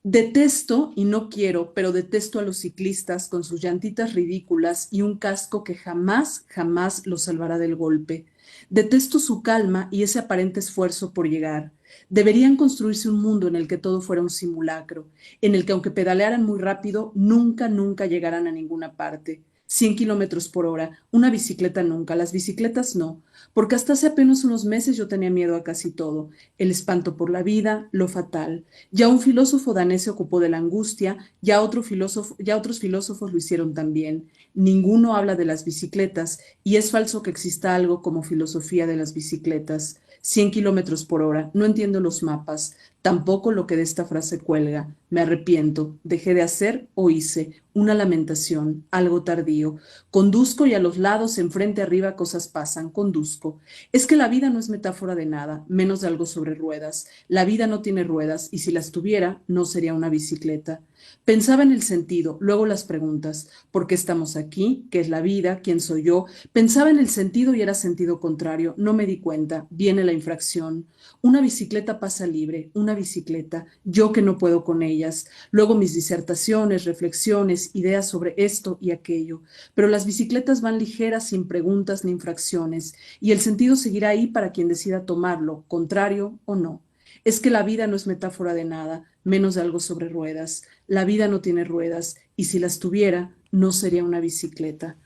Detesto y no quiero, pero detesto a los ciclistas con sus llantitas ridículas y un casco que jamás, jamás los salvará del golpe. Detesto su calma y ese aparente esfuerzo por llegar. Deberían construirse un mundo en el que todo fuera un simulacro, en el que aunque pedalearan muy rápido, nunca, nunca llegaran a ninguna parte. 100 kilómetros por hora, una bicicleta nunca, las bicicletas no, porque hasta hace apenas unos meses yo tenía miedo a casi todo, el espanto por la vida, lo fatal. Ya un filósofo danés se ocupó de la angustia, ya otros filósofos lo hicieron también. Ninguno habla de las bicicletas y es falso que exista algo como filosofía de las bicicletas. 100 kilómetros por hora, no entiendo los mapas, tampoco lo que de esta frase cuelga. Me arrepiento, dejé de hacer o hice, una lamentación, algo tardío. Conduzco y a los lados, enfrente, arriba, cosas pasan, conduzco. Es que la vida no es metáfora de nada, menos de algo sobre ruedas. La vida no tiene ruedas y si las tuviera, no sería una bicicleta. Pensaba en el sentido, luego las preguntas, ¿por qué estamos aquí? ¿Qué es la vida? ¿Quién soy yo? Pensaba en el sentido y era sentido contrario, no me di cuenta, viene la infracción. Una bicicleta pasa libre, una bicicleta, yo que no puedo con ellas. Luego mis disertaciones, reflexiones, ideas sobre esto y aquello. Pero las bicicletas van ligeras sin preguntas ni infracciones y el sentido seguirá ahí para quien decida tomarlo, contrario o no. Es que la vida no es metáfora de nada, menos de algo sobre ruedas. La vida no tiene ruedas y si las tuviera, no sería una bicicleta.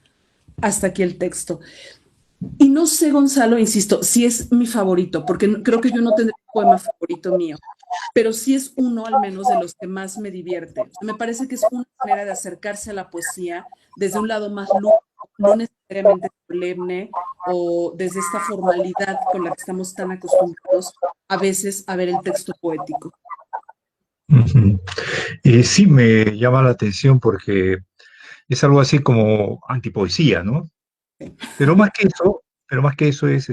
Hasta aquí el texto. Y no sé, Gonzalo, insisto, si es mi favorito, porque creo que yo no tendré un poema favorito mío, pero sí es uno al menos de los que más me divierte. O sea, me parece que es una manera de acercarse a la poesía desde un lado más lúdico, no necesariamente solemne o desde esta formalidad con la que estamos tan acostumbrados a veces a ver el texto poético. Ujú. Sí, me llama la atención porque es algo así como antipoesía, ¿no? Pero más que eso es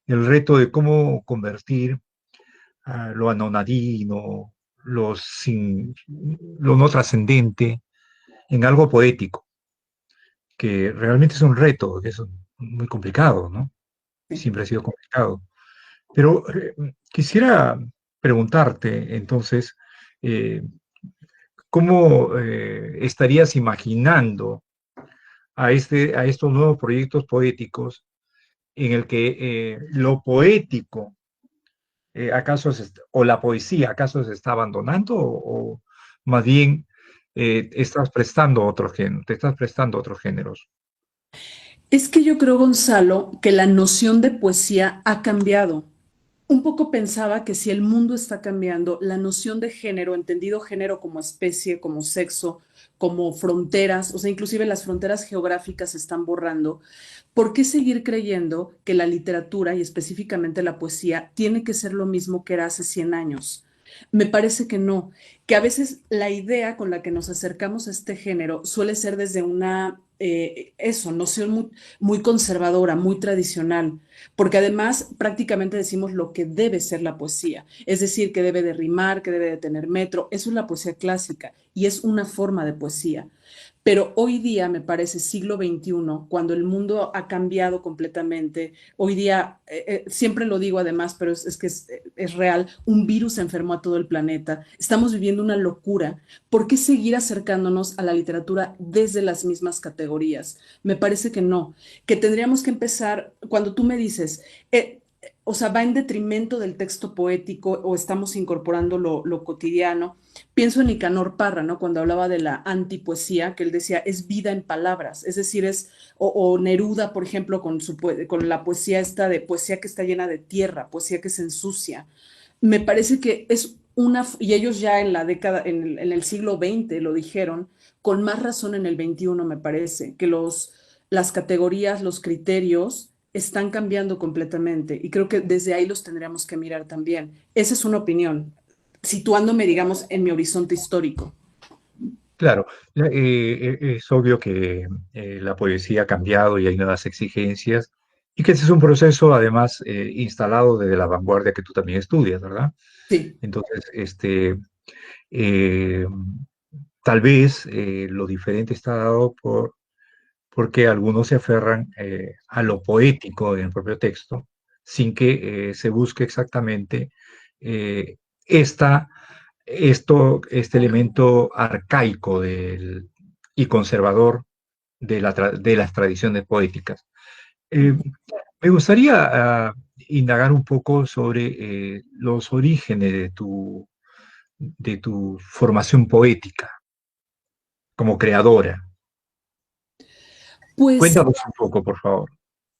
el reto de cómo convertir lo anonadino, lo no trascendente, en algo poético, que realmente es un reto, que es muy complicado, ¿no? Sí. Siempre ha sido complicado. Pero quisiera preguntarte, entonces, eh, ¿cómo estarías imaginando a estos nuevos proyectos poéticos en el que lo poético, o la poesía, acaso se está abandonando o más bien estás prestando te estás prestando a otros géneros? Es que yo creo, Gonzalo, que la noción de poesía ha cambiado. Un poco pensaba que si el mundo está cambiando, la noción de género, entendido género como especie, como sexo, como fronteras, o sea, inclusive las fronteras geográficas se están borrando, ¿por qué seguir creyendo que la literatura y específicamente la poesía tiene que ser lo mismo que era hace 100 años? Me parece que no, que a veces la idea con la que nos acercamos a este género suele ser desde una, noción muy conservadora, muy tradicional, porque además prácticamente decimos lo que debe ser la poesía, es decir, que debe de rimar, que debe de tener metro, eso es la poesía clásica y es una forma de poesía. Pero hoy día, me parece, siglo XXI, cuando el mundo ha cambiado completamente, hoy día, siempre lo digo además, pero es real, un virus enfermó a todo el planeta, estamos viviendo una locura. ¿Por qué seguir acercándonos a la literatura desde las mismas categorías? Me parece que no, que tendríamos que empezar, cuando tú me dices, o sea, va en detrimento del texto poético o estamos incorporando lo cotidiano. Pienso en Nicanor Parra, ¿no? Cuando hablaba de la antipoesía, que él decía, es vida en palabras, es decir, o Neruda, por ejemplo, con la poesía esta de poesía que está llena de tierra, poesía que se ensucia. Me parece que es y ellos ya en la década, en el siglo XX lo dijeron, con más razón en el XXI, me parece, que las categorías, los criterios están cambiando completamente y creo que desde ahí los tendríamos que mirar también. Esa es una opinión, situándome, digamos, en mi horizonte histórico. Claro, es obvio que la poesía ha cambiado y hay nuevas exigencias y que ese es un proceso además instalado desde la vanguardia que tú también estudias, ¿verdad? Sí, Entonces, eh, tal vez lo diferente está dado porque algunos se aferran a lo poético en el propio texto sin que se busque exactamente eh, esta este elemento arcaico y conservador de las tradiciones poéticas. Me gustaría indagar un poco sobre los orígenes de tu formación poética como creadora. Pues Cuéntanos un poco, por favor.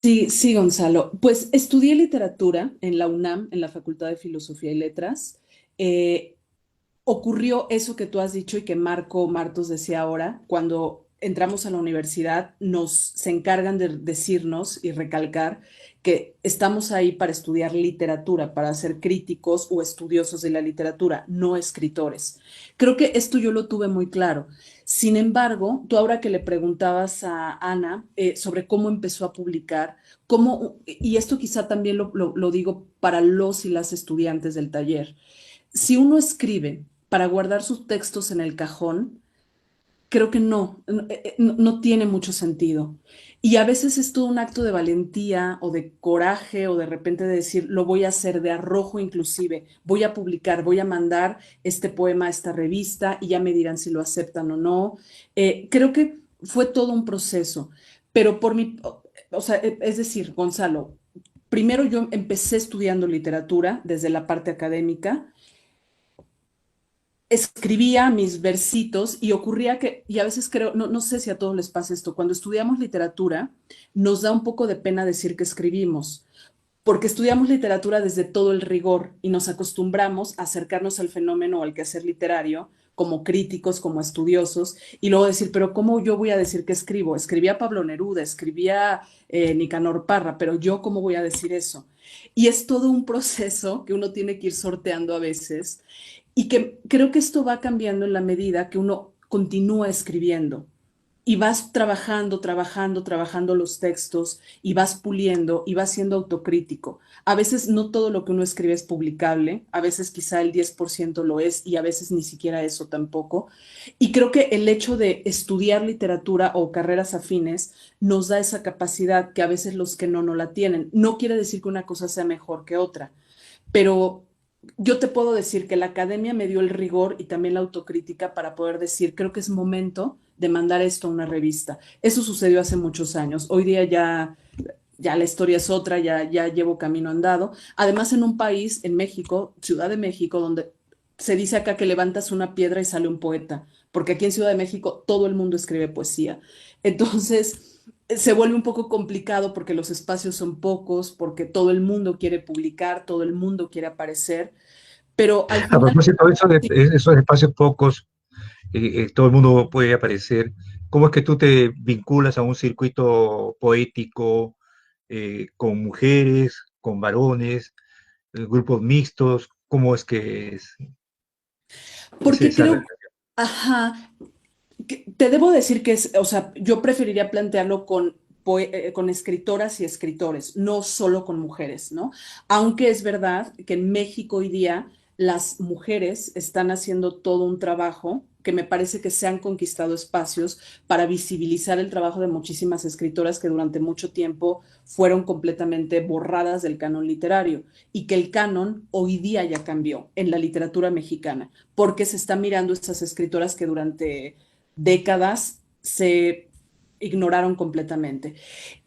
sí, sí, Gonzalo. Pues estudié literatura en la UNAM, en la Facultad de Filosofía y Letras. Eh, Ocurrió eso que tú has dicho y que Marco Martos decía ahora, cuando entramos a la universidad, se encargan de decirnos y recalcar que estamos ahí para estudiar literatura, para ser críticos o estudiosos de la literatura, no escritores. Creo que esto yo lo tuve muy claro. Sin embargo, tú ahora que le preguntabas a Ana sobre cómo empezó a publicar, y esto quizá también lo digo para los y las estudiantes del taller, si uno escribe para guardar sus textos en el cajón, creo que no tiene mucho sentido. Y a veces es todo un acto de valentía o de coraje o de repente de decir, lo voy a hacer de arrojo inclusive, voy a publicar, voy a mandar este poema a esta revista y ya me dirán si lo aceptan o no. Creo que fue todo un proceso, pero o sea, es decir, Gonzalo, primero yo empecé estudiando literatura desde la parte académica, escribía mis versitos y ocurría que, y a veces creo, no sé si a todos les pasa esto, cuando estudiamos literatura nos da un poco de pena decir que escribimos, porque estudiamos literatura desde todo el rigor y nos acostumbramos a acercarnos al fenómeno o al quehacer literario como críticos, como estudiosos, y luego decir, pero ¿cómo yo voy a decir que escribo? Escribía Pablo Neruda, escribía Nicanor Parra, pero yo ¿cómo voy a decir eso? Y es todo un proceso que uno tiene que ir sorteando a veces y que creo que esto va cambiando en la medida que uno continúa escribiendo y vas trabajando los textos y vas puliendo y vas siendo autocrítico. A veces no todo lo que uno escribe es publicable, a veces quizá el 10% lo es y a veces ni siquiera eso tampoco. Y creo que el hecho de estudiar literatura o carreras afines nos da esa capacidad que a veces los que no la tienen. No quiere decir que una cosa sea mejor que otra, pero yo te puedo decir que la academia me dio el rigor y también la autocrítica para poder decir, creo que es momento de mandar esto a una revista. Eso sucedió hace muchos años. Hoy día ya la historia es otra, ya llevo camino andado. Además, en un país, en México, Ciudad de México, donde se dice acá que levantas una piedra y sale un poeta, porque aquí en Ciudad de México todo el mundo escribe poesía. Entonces, se vuelve un poco complicado porque los espacios son pocos, porque todo el mundo quiere publicar, todo el mundo quiere aparecer, pero al A final, propósito de eso, sí, esos espacios pocos, todo el mundo puede aparecer. ¿Cómo es que tú te vinculas a un circuito poético con mujeres, con varones, grupos mixtos? ¿Cómo es que es porque esa creo, relación? ajá, te debo decir que o sea, yo preferiría plantearlo con escritoras y escritores, no solo con mujeres, ¿no? Aunque es verdad que en México hoy día las mujeres están haciendo todo un trabajo que me parece que se han conquistado espacios para visibilizar el trabajo de muchísimas escritoras que durante mucho tiempo fueron completamente borradas del canon literario y que el canon hoy día ya cambió en la literatura mexicana, porque se están mirando esas escritoras que durante décadas se ignoraron completamente.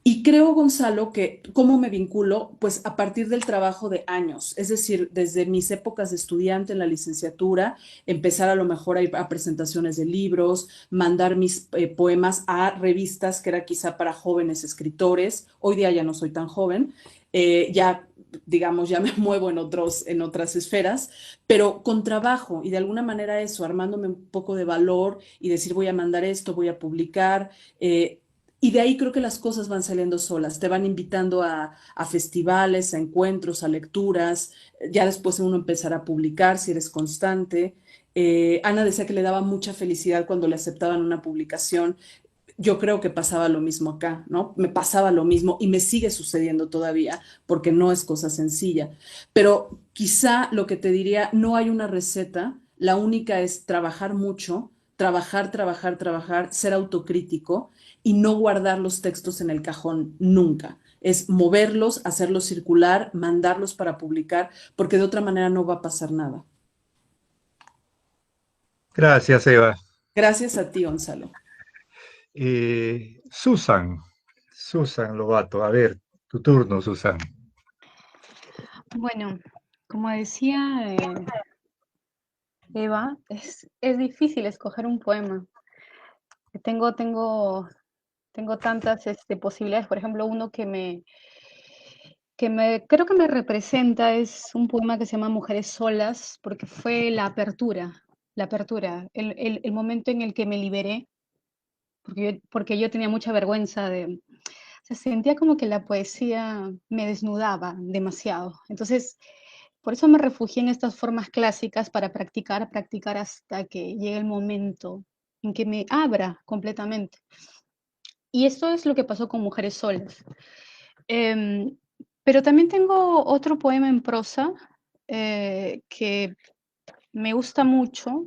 Y creo, Gonzalo, que cómo me vinculo, pues a partir del trabajo de años, es decir, desde mis épocas de estudiante en la licenciatura, empezar a lo mejor a ir a presentaciones de libros, mandar mis poemas a revistas que era quizá para jóvenes escritores. Hoy día ya no soy tan joven, ya digamos, ya me muevo en otras esferas, pero con trabajo y de alguna manera eso, armándome un poco de valor y decir voy a mandar esto, voy a publicar. Y de ahí creo que las cosas van saliendo solas, te van invitando a festivales, a encuentros, a lecturas, ya después uno empezará a publicar si eres constante. Ana decía que le daba mucha felicidad cuando le aceptaban una publicación. Yo creo que pasaba lo mismo acá, ¿no? Me pasaba lo mismo y me sigue sucediendo todavía porque no es cosa sencilla. Pero quizá lo que te diría, no hay una receta, la única es trabajar mucho, trabajar, ser autocrítico y no guardar los textos en el cajón nunca. Es moverlos, hacerlos circular, mandarlos para publicar, porque de otra manera no va a pasar nada. Gracias, Eva. Gracias a ti, Gonzalo. Susan Lobato, a ver, tu turno, Susan. Bueno, como decía Eva, es difícil escoger un poema. Tengo tengo tantas posibilidades. Por ejemplo, uno creo que me representa es un poema que se llama Mujeres Solas, porque fue la apertura, el momento en el que me liberé, porque yo tenía mucha vergüenza o sea, sentía como que la poesía me desnudaba demasiado. Entonces, por eso me refugié en estas formas clásicas para practicar hasta que llegue el momento en que me abra completamente. Y esto es lo que pasó con Mujeres Solas. Em, pero también tengo otro poema en prosa que me gusta mucho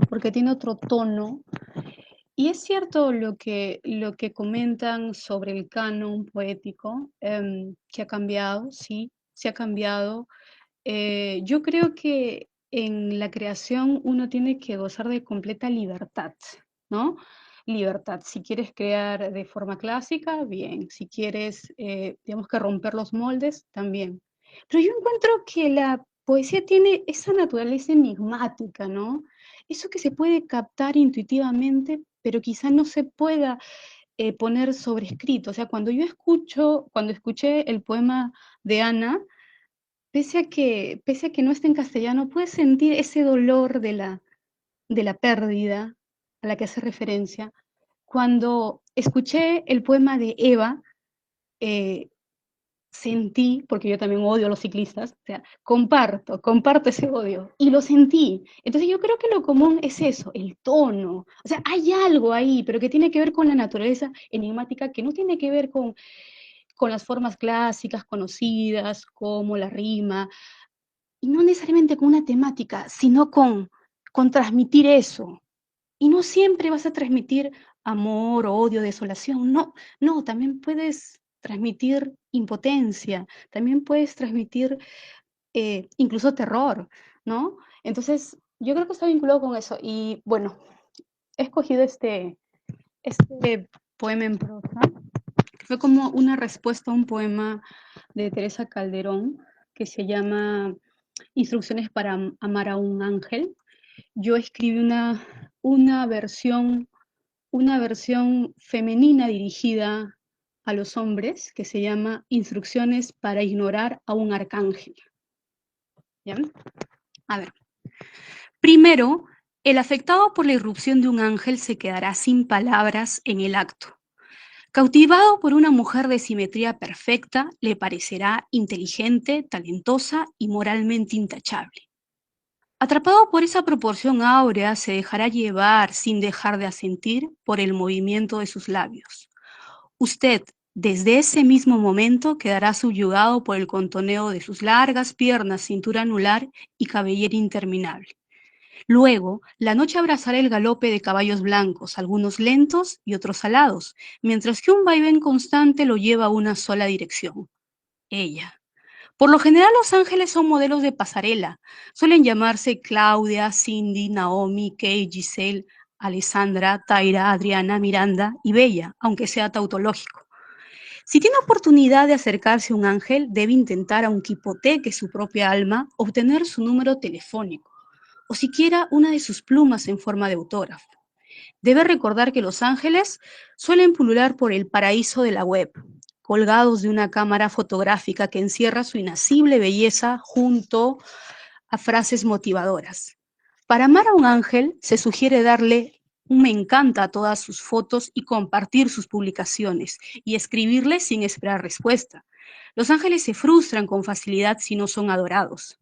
porque tiene otro tono. Y es cierto lo que comentan sobre el canon poético, que ha cambiado, sí, se ha cambiado. Yo creo que en la creación uno tiene que gozar de completa libertad, ¿no? Libertad. Si quieres crear de forma clásica, bien. Si quieres, digamos que romper los moldes, también. Pero yo encuentro que la poesía tiene esa naturaleza enigmática, ¿no? Eso que se puede captar intuitivamente, pero quizá no se pueda poner sobre escrito. O sea, cuando escuché el poema de Ana, pese a que no esté en castellano, puedes sentir ese dolor de la pérdida a la que hace referencia. Cuando escuché el poema de Eva, eh, sentí, porque yo también odio a los ciclistas, o sea, comparto ese odio, y lo sentí. Entonces yo creo que lo común es eso, el tono. O sea, hay algo ahí, pero que tiene que ver con la naturaleza enigmática, que no tiene que ver con las formas clásicas conocidas, como la rima, y no necesariamente con una temática, sino con transmitir eso. Y no siempre vas a transmitir amor, odio, desolación. No, no, también puedes transmitir impotencia, también puedes transmitir incluso terror, ¿no? Entonces, yo creo que está vinculado con eso. Y bueno, he escogido este poema en prosa, que fue como una respuesta a un poema de Teresa Calderón, que se llama Instrucciones para amar a un ángel. Yo escribí una versión femenina dirigida a los hombres que se llama Instrucciones para ignorar a un arcángel. ¿Bien? A ver. Primero, el afectado por la irrupción de un ángel se quedará sin palabras en el acto. Cautivado por una mujer de simetría perfecta, le parecerá inteligente, talentosa y moralmente intachable. Atrapado por esa proporción áurea, se dejará llevar, sin dejar de asentir, por el movimiento de sus labios. Usted, desde ese mismo momento, quedará subyugado por el contoneo de sus largas piernas, cintura anular y cabellera interminable. Luego, la noche abrazará el galope de caballos blancos, algunos lentos y otros alados, mientras que un vaivén constante lo lleva a una sola dirección: ella. Por lo general, los ángeles son modelos de pasarela. Suelen llamarse Claudia, Cindy, Naomi, Kay, Giselle, Alessandra, Taira, Adriana, Miranda y Bella, aunque sea tautológico. Si tiene oportunidad de acercarse a un ángel, debe intentar, aunque hipoteque su propia alma, obtener su número telefónico, o siquiera una de sus plumas en forma de autógrafo. Debe recordar que los ángeles suelen pulular por el paraíso de la web, colgados de una cámara fotográfica que encierra su inacible belleza junto a frases motivadoras. Para amar a un ángel, se sugiere darle un me encanta a todas sus fotos y compartir sus publicaciones, y escribirle sin esperar respuesta. Los ángeles se frustran con facilidad si no son adorados.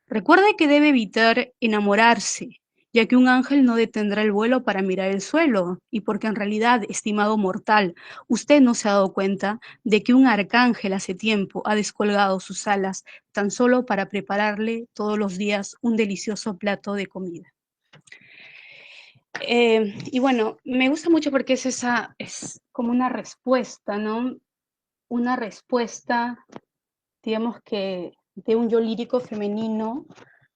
Recuerde que debe evitar enamorarse, ya que un ángel no detendrá el vuelo para mirar el suelo, y porque en realidad, estimado mortal, usted no se ha dado cuenta de que un arcángel hace tiempo ha descolgado sus alas tan solo para prepararle todos los días un delicioso plato de comida. Y bueno, me gusta mucho porque es como una respuesta, ¿no? Una respuesta, digamos que de un yo lírico femenino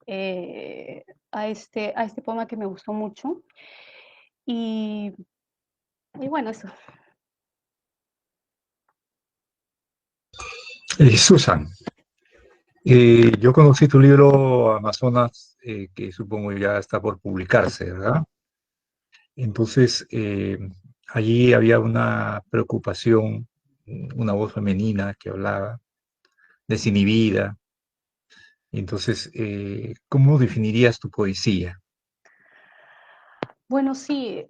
a este poema que me gustó mucho. Y bueno, eso. Susan, yo conocí tu libro Amazonas, que supongo ya está por publicarse, ¿verdad? Entonces, allí había una preocupación, una voz femenina que hablaba, desinhibida. Entonces, ¿cómo definirías tu poesía? Bueno, sí,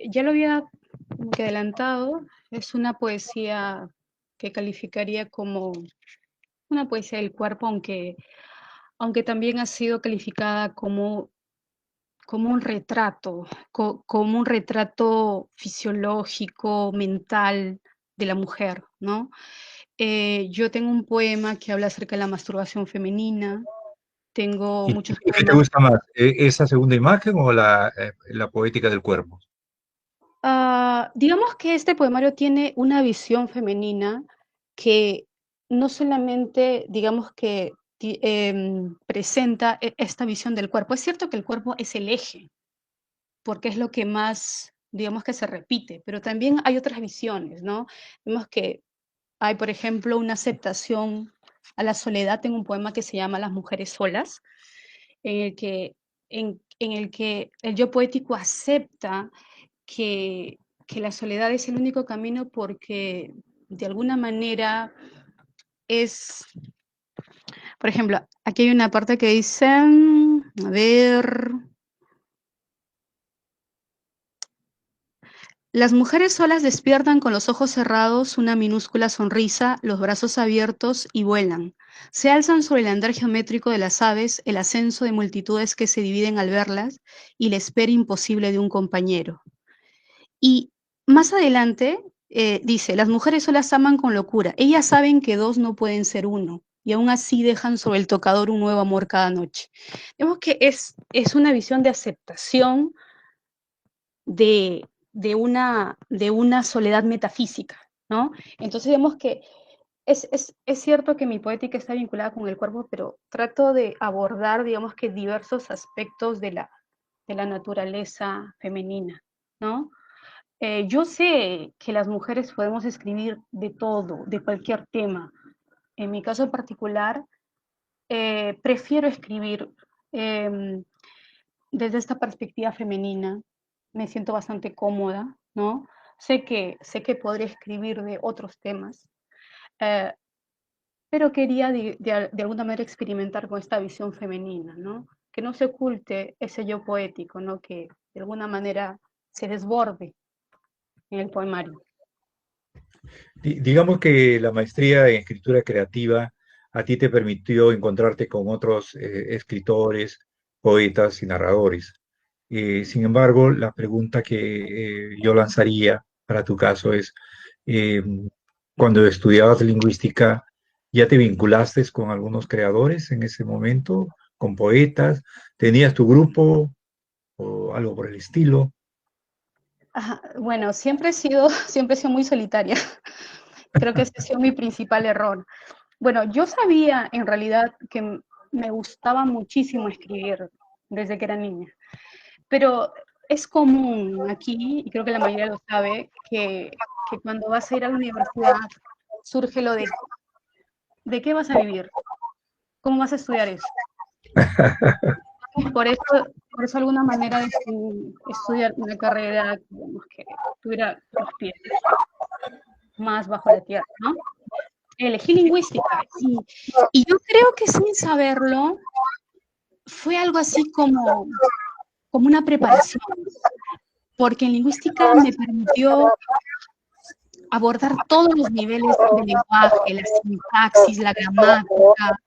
ya lo había como que adelantado. Es una poesía que calificaría como una poesía del cuerpo, aunque también ha sido calificada como un retrato, como un retrato fisiológico, mental de la mujer, ¿no? Yo tengo un poema que habla acerca de la masturbación femenina, tengo ¿Y muchos qué te poemas. gusta más, esa segunda imagen o la poética del cuerpo? Digamos que este poemario tiene una visión femenina que no solamente, digamos que presenta esta visión del cuerpo. Es cierto que el cuerpo es el eje, porque es lo que más, digamos que se repite, pero también hay otras visiones, ¿no? Vemos que hay, por ejemplo, una aceptación a la soledad en un poema que se llama Las mujeres solas, en el que, en el, que el yo poético acepta que, que la soledad es el único camino porque de alguna manera es, por ejemplo, aquí hay una parte que dice, a ver, las mujeres solas despiertan con los ojos cerrados, una minúscula sonrisa, los brazos abiertos y vuelan. Se alzan sobre el andar geométrico de las aves, el ascenso de multitudes que se dividen al verlas y la espera imposible de un compañero. Y más adelante dice, las mujeres solas aman con locura. Ellas saben que dos no pueden ser uno y aún así dejan sobre el tocador un nuevo amor cada noche. Vemos que es una visión de aceptación de una soledad metafísica, ¿no? Entonces vemos que es cierto que mi poética está vinculada con el cuerpo, pero trato de abordar, digamos que diversos aspectos de la naturaleza femenina, ¿no? Yo sé que las mujeres podemos escribir de todo, de cualquier tema. En mi caso particular, prefiero escribir eh, desde esta perspectiva femenina. Me siento bastante cómoda, ¿no? Sé que podré escribir de otros temas, eh, pero quería de alguna manera experimentar con esta visión femenina, ¿no? Que no se oculte ese yo poético, ¿no? Que de alguna manera se desborde en el poemario. Digamos que la maestría en escritura creativa a ti te permitió encontrarte con otros escritores, poetas y narradores. Sin embargo, la pregunta que yo lanzaría para tu caso es, eh, cuando estudiabas lingüística, ¿ya te vinculaste con algunos creadores en ese momento, con poetas? ¿Tenías tu grupo o algo por el estilo? Ajá, bueno, siempre he sido muy solitaria. Creo que ese ha sido mi principal error. Bueno, yo sabía en realidad que me gustaba muchísimo escribir desde que era niña, pero es común aquí, y creo que la mayoría lo sabe, que cuando vas a ir a la universidad surge lo de qué vas a vivir, cómo vas a estudiar eso. Por eso, por eso alguna manera decidí estudiar una carrera, digamos, que tuviera los pies más bajo la tierra, ¿no? Elegí lingüística y yo creo que sin saberlo fue algo así como una preparación, porque en lingüística me permitió abordar todos los niveles del lenguaje, la sintaxis, la gramática,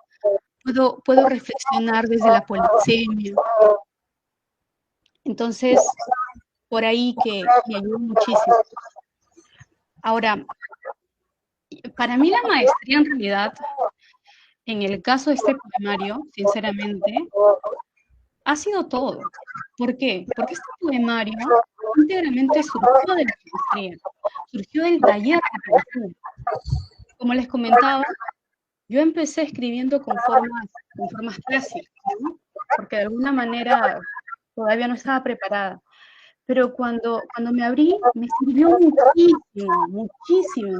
puedo reflexionar desde la polisemia. Entonces, por ahí que me ayudó muchísimo. Ahora, para mí la maestría en realidad, en el caso de este poemario, sinceramente, ha sido todo. ¿Por qué? Porque este poemario íntegramente surgió de la maestría, surgió del taller de poesía. Como les comentaba, yo empecé escribiendo con formas clásicas, ¿no? Porque de alguna manera todavía no estaba preparada. Pero cuando me abrí, me sirvió muchísimo, muchísimo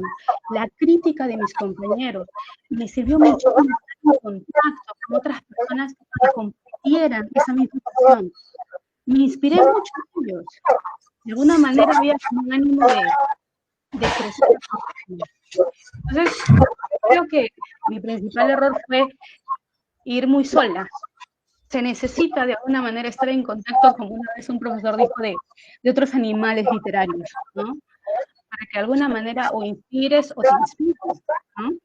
la crítica de mis compañeros. Me sirvió muchísimo estar en contacto con otras personas que compartieran esa misma pasión. Me inspiré mucho en ellos. de alguna manera había un ánimo de crecer. Entonces, creo que mi principal error fue ir muy sola. Se necesita de alguna manera estar en contacto, como una vez un profesor dijo, de otros animales literarios, ¿no? Para que de alguna manera o inspires o te inspires, ¿no?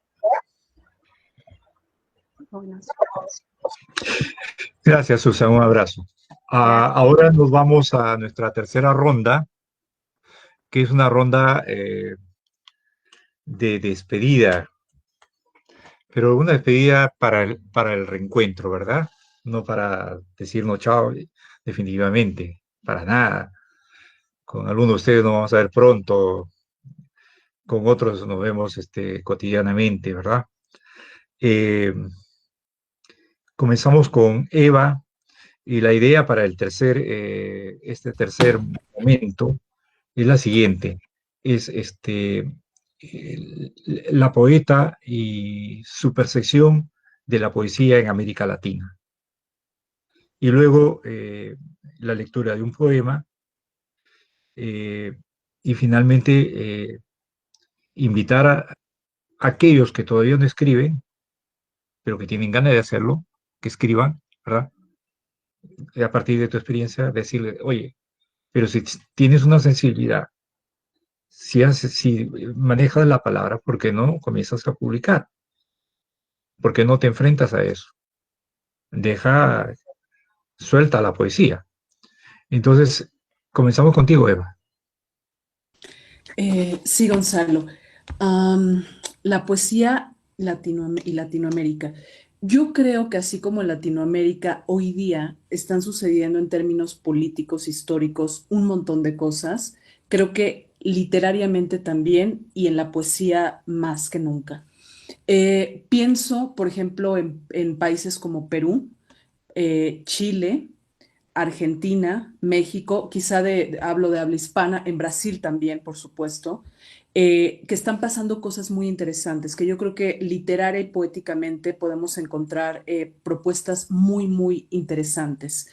Bueno. Gracias, Susan, un abrazo. Ahora nos vamos a nuestra tercera ronda, que es una ronda de despedida, pero una despedida para el reencuentro, ¿verdad? No para decirnos chao, definitivamente, para nada. Con algunos de ustedes nos vamos a ver pronto, con otros nos vemos cotidianamente, ¿verdad? Comenzamos con Eva y la idea para este tercer momento es la siguiente, es la poeta y su percepción de la poesía en América Latina. Y luego la lectura de un poema y finalmente invitar a aquellos que todavía no escriben, pero que tienen ganas de hacerlo, que escriban, ¿verdad? Y a partir de tu experiencia, decirle, oye, pero si tienes una sensibilidad, si manejas la palabra, ¿por qué no comienzas a publicar? ¿Por qué no te enfrentas a eso? Suelta la poesía. Entonces, comenzamos contigo, Eva. Sí, Gonzalo. La poesía y Latinoamérica. Yo creo que así como en Latinoamérica hoy día están sucediendo en términos políticos, históricos, un montón de cosas, creo que literariamente también y en la poesía más que nunca. Pienso, por ejemplo, en países como Perú, Chile, Argentina, México, quizá hablo de habla hispana, en Brasil también, por supuesto, que están pasando cosas muy interesantes, que yo creo que literaria y poéticamente podemos encontrar propuestas muy, muy interesantes.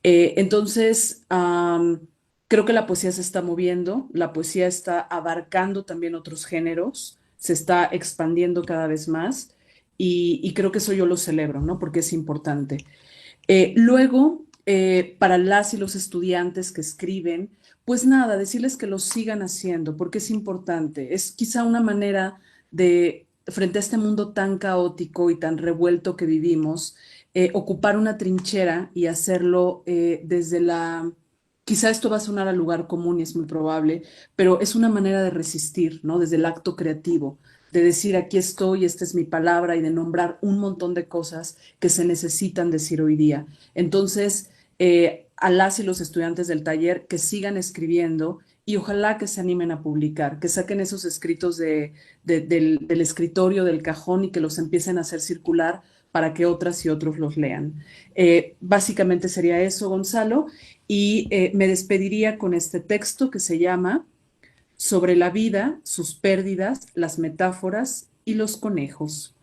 Entonces, creo que la poesía se está moviendo, la poesía está abarcando también otros géneros, se está expandiendo cada vez más y creo que eso yo lo celebro, ¿no? Porque es importante. Luego, para las y los estudiantes que escriben, pues nada, decirles que lo sigan haciendo, porque es importante. Es quizá una manera de, frente a este mundo tan caótico y tan revuelto que vivimos, ocupar una trinchera y hacerlo desde la... Quizá esto va a sonar al lugar común y es muy probable, pero es una manera de resistir, ¿no? Desde el acto creativo, de decir aquí estoy, esta es mi palabra y de nombrar un montón de cosas que se necesitan decir hoy día. Entonces, a las y los estudiantes del taller que sigan escribiendo y ojalá que se animen a publicar, que saquen esos escritos del escritorio, del cajón y que los empiecen a hacer circular para que otras y otros los lean. Básicamente sería eso, Gonzalo, y me despediría con este texto que se llama Sobre la vida, sus pérdidas, las metáforas y los conejos.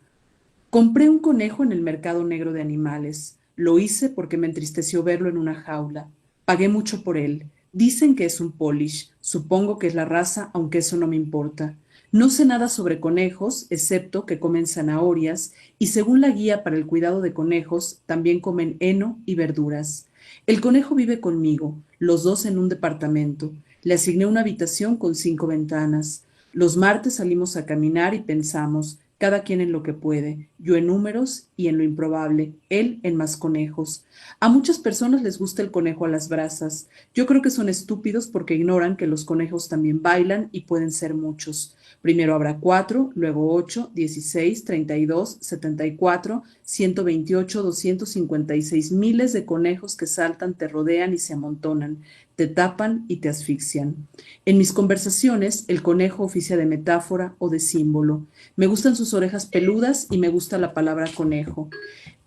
Compré un conejo en el mercado negro de animales. Lo hice porque me entristeció verlo en una jaula. Pagué mucho por él. Dicen que es un Polish. Supongo que es la raza, aunque eso no me importa. No sé nada sobre conejos, excepto que comen zanahorias y según la guía para el cuidado de conejos, también comen heno y verduras. El conejo vive conmigo, los dos en un departamento. Le asigné una habitación con 5 ventanas. Los martes salimos a caminar y pensamos, cada quien en lo que puede, yo en números y en lo improbable, él en más conejos. A muchas personas les gusta el conejo a las brasas. Yo creo que son estúpidos porque ignoran que los conejos también bailan y pueden ser muchos. Primero habrá 4, luego 8, 16, 32, 74, 128, 256 miles de conejos que saltan, te rodean y se amontonan, te tapan y te asfixian. En mis conversaciones, el conejo oficia de metáfora o de símbolo. Me gustan sus orejas peludas y me gusta la palabra conejo.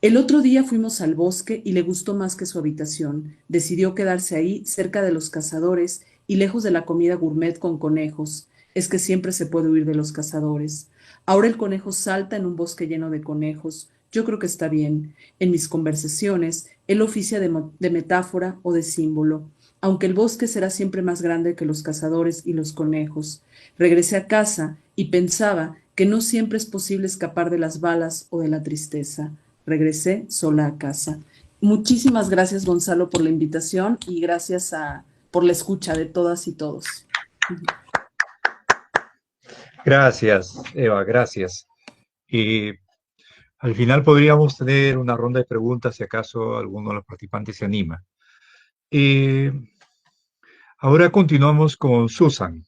El otro día fuimos al bosque y le gustó más que su habitación. Decidió quedarse ahí, cerca de los cazadores y lejos de la comida gourmet con conejos. Es que siempre se puede huir de los cazadores. Ahora el conejo salta en un bosque lleno de conejos. Yo creo que está bien. En mis conversaciones, él oficia de metáfora o de símbolo. aunque el bosque será siempre más grande que los cazadores y los conejos. Regresé a casa y pensaba que no siempre es posible escapar de las balas o de la tristeza. Regresé sola a casa. Muchísimas gracias, Gonzalo, por la invitación y gracias por la escucha de todas y todos. Gracias, Eva, gracias. Y al final podríamos tener una ronda de preguntas si acaso alguno de los participantes se anima. Eh, Ahora continuamos con Susan.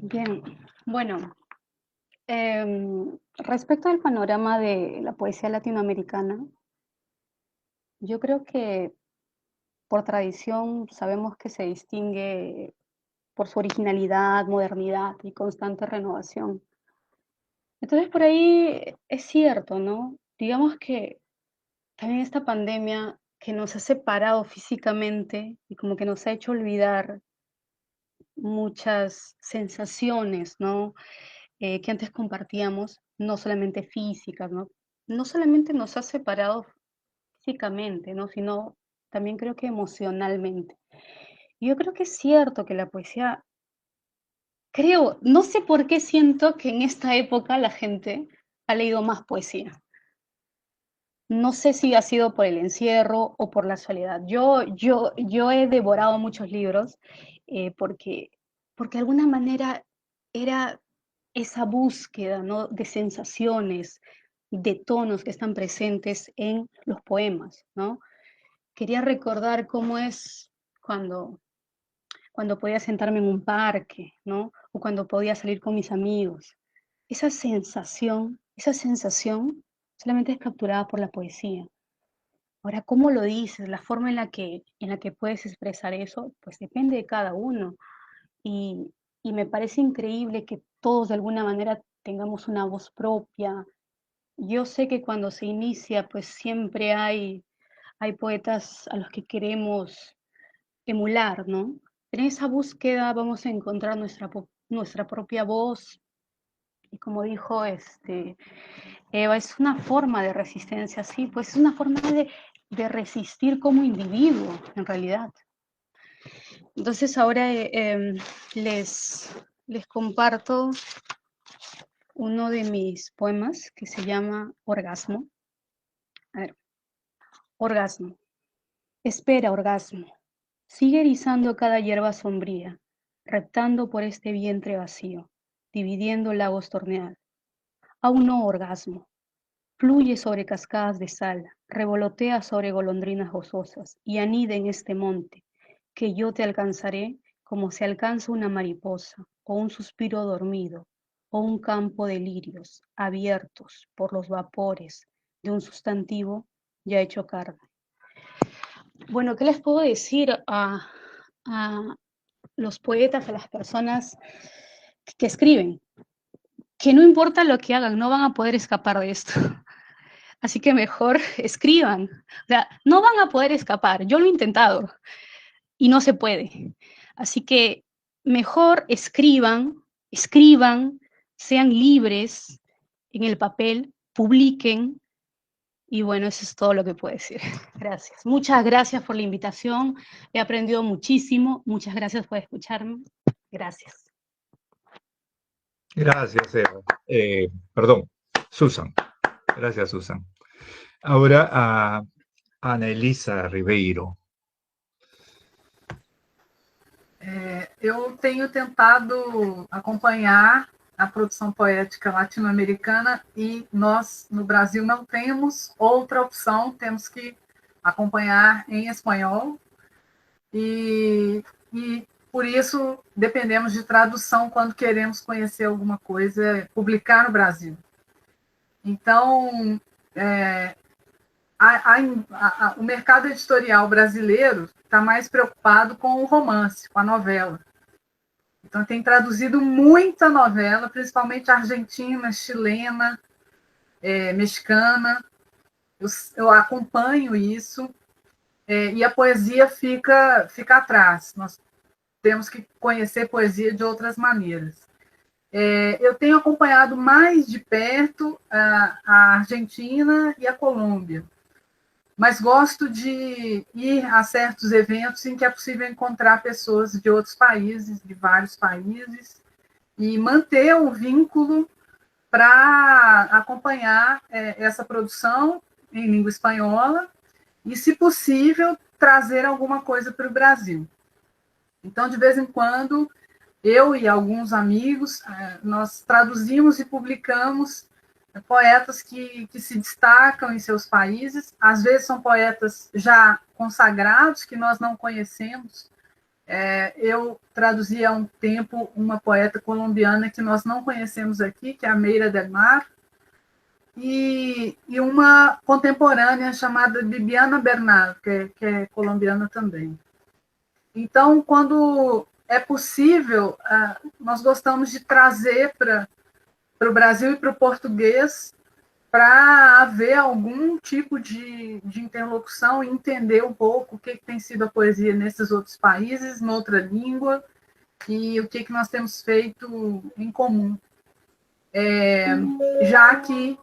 Bien, bueno, respecto al panorama de la poesía latinoamericana, yo creo que por tradición sabemos que se distingue por su originalidad, modernidad y constante renovación. Entonces, por ahí es cierto, ¿no? Digamos que también esta pandemia que nos ha separado físicamente y como que nos ha hecho olvidar muchas sensaciones, ¿no? Que antes compartíamos, no solamente físicas, ¿no? No solamente nos ha separado físicamente, ¿no? Sino también creo que emocionalmente. Y yo creo que es cierto que la poesía, creo, no sé por qué siento que en esta época la gente ha leído más poesía. No sé si ha sido por el encierro o por la soledad. Yo he devorado muchos libros porque, porque de alguna manera era esa búsqueda, ¿no? De sensaciones, de tonos que están presentes en los poemas, ¿no? Quería recordar cómo es cuando, cuando podía sentarme en un parque, ¿no? O cuando podía salir con mis amigos. Esa sensación solamente es capturada por la poesía. Ahora, ¿cómo lo dices? La forma en la que puedes expresar eso, pues depende de cada uno. Y, y me parece increíble que todos de alguna manera tengamos una voz propia. Yo sé que cuando se inicia, pues siempre hay poetas a los que queremos emular, ¿no? Pero en esa búsqueda vamos a encontrar nuestra propia voz. Y como dijo Eva, es una forma de resistencia, sí, pues es una forma de resistir como individuo, en realidad. Entonces ahora les comparto uno de mis poemas que se llama Orgasmo. A ver, Orgasmo. Espera, orgasmo. Sigue erizando cada hierba sombría, reptando por este vientre vacío, dividiendo lagos torneados. Aún no, orgasmo. Fluye sobre cascadas de sal, revolotea sobre golondrinas gozosas y anida en este monte, que yo te alcanzaré como se alcanza una mariposa, o un suspiro dormido, o un campo de lirios abiertos por los vapores de un sustantivo ya hecho carne. Bueno, ¿qué les puedo decir a los poetas, a las personas que escriben? Que no importa lo que hagan, no van a poder escapar de esto. Así que mejor escriban. O sea, no van a poder escapar. Yo lo he intentado y no se puede. Así que mejor escriban, sean libres en el papel, publiquen. Y bueno, eso es todo lo que puedo decir. Gracias. Muchas gracias por la invitación. He aprendido muchísimo. Muchas gracias por escucharme. Gracias. Gracias, Eva. Perdón, Susan. Gracias, Susan. Ahora a Ana Elisa Ribeiro. Eu tenho tentado acompanhar a produção poética latino-americana e nós, no Brasil, não temos outra opção, temos que acompanhar em espanhol e por isso dependemos de tradução quando queremos conhecer alguma coisa, publicar no Brasil. Então, o mercado editorial brasileiro está mais preocupado com o romance, com a novela. Então, tem traduzido muita novela, principalmente argentina, chilena, mexicana. Eu acompanho isso, e a poesia fica atrás. Nós temos que conhecer poesia de outras maneiras. Eu tenho acompanhado mais de perto a Argentina e a Colômbia. mas gosto de ir a certos eventos em que é possível encontrar pessoas de outros países, de vários países, e manter um vínculo para acompanhar essa produção em língua espanhola e, se possível, trazer alguma coisa para o Brasil. Então, de vez em quando, eu e alguns amigos, nós traduzimos e publicamos poetas que se destacam em seus países. Às vezes são poetas já consagrados, que nós não conhecemos. Eu traduzi há um tempo uma poeta colombiana que nós não conhecemos aqui, que é a Meira del Mar, e uma contemporânea chamada Bibiana Bernal, que é colombiana também. Então, quando é possível, nós gostamos de trazer para o Brasil e para o português, para haver algum tipo de interlocução e entender um pouco o que tem sido a poesia nesses outros países, noutra língua, e o que nós temos feito em comum. Já que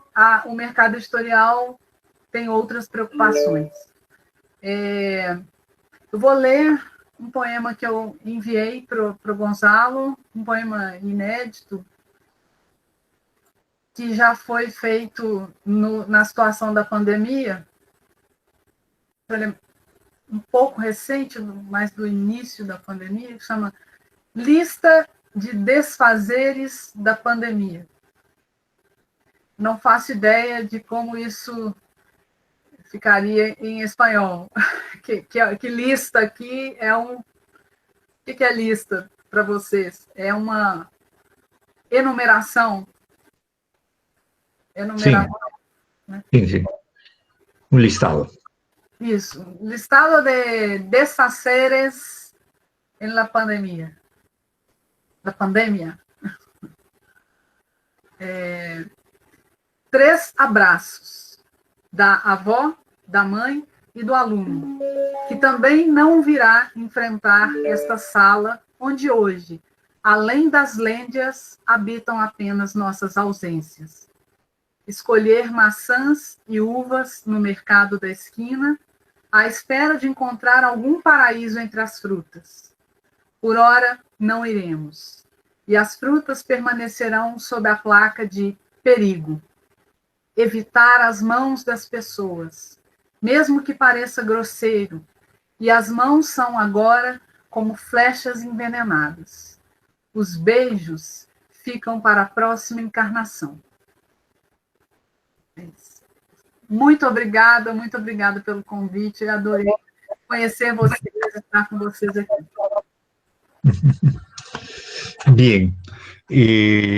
o mercado editorial tem outras preocupações. Eu vou ler um poema que eu enviei para o Gonzalo, um poema inédito, que já foi feito na situação da pandemia, um pouco recente, mas do início da pandemia, que chama Lista de Desfazeres da Pandemia. Não faço ideia de como isso ficaria em espanhol. Que lista aqui é um... O que é lista para vocês? É uma enumeração? Enumeração, né? Sí. Un listado. Isso. Listado de desfazeres en la pandemia. Da pandemia. 3 abraços. Da avó, da mãe e do aluno, que também não virá enfrentar esta sala onde hoje, além das lêndias, habitam apenas nossas ausências. Escolher maçãs e uvas no mercado da esquina, à espera de encontrar algum paraíso entre as frutas. Por ora, não iremos, e as frutas permanecerão sob a placa de perigo. Evitar as mãos das pessoas, mesmo que pareça grosseiro, e as mãos são agora como flechas envenenadas. Os beijos ficam para a próxima encarnação. Muito obrigada pelo convite. Eu adorei conhecer vocês, estar com vocês aqui. Bien,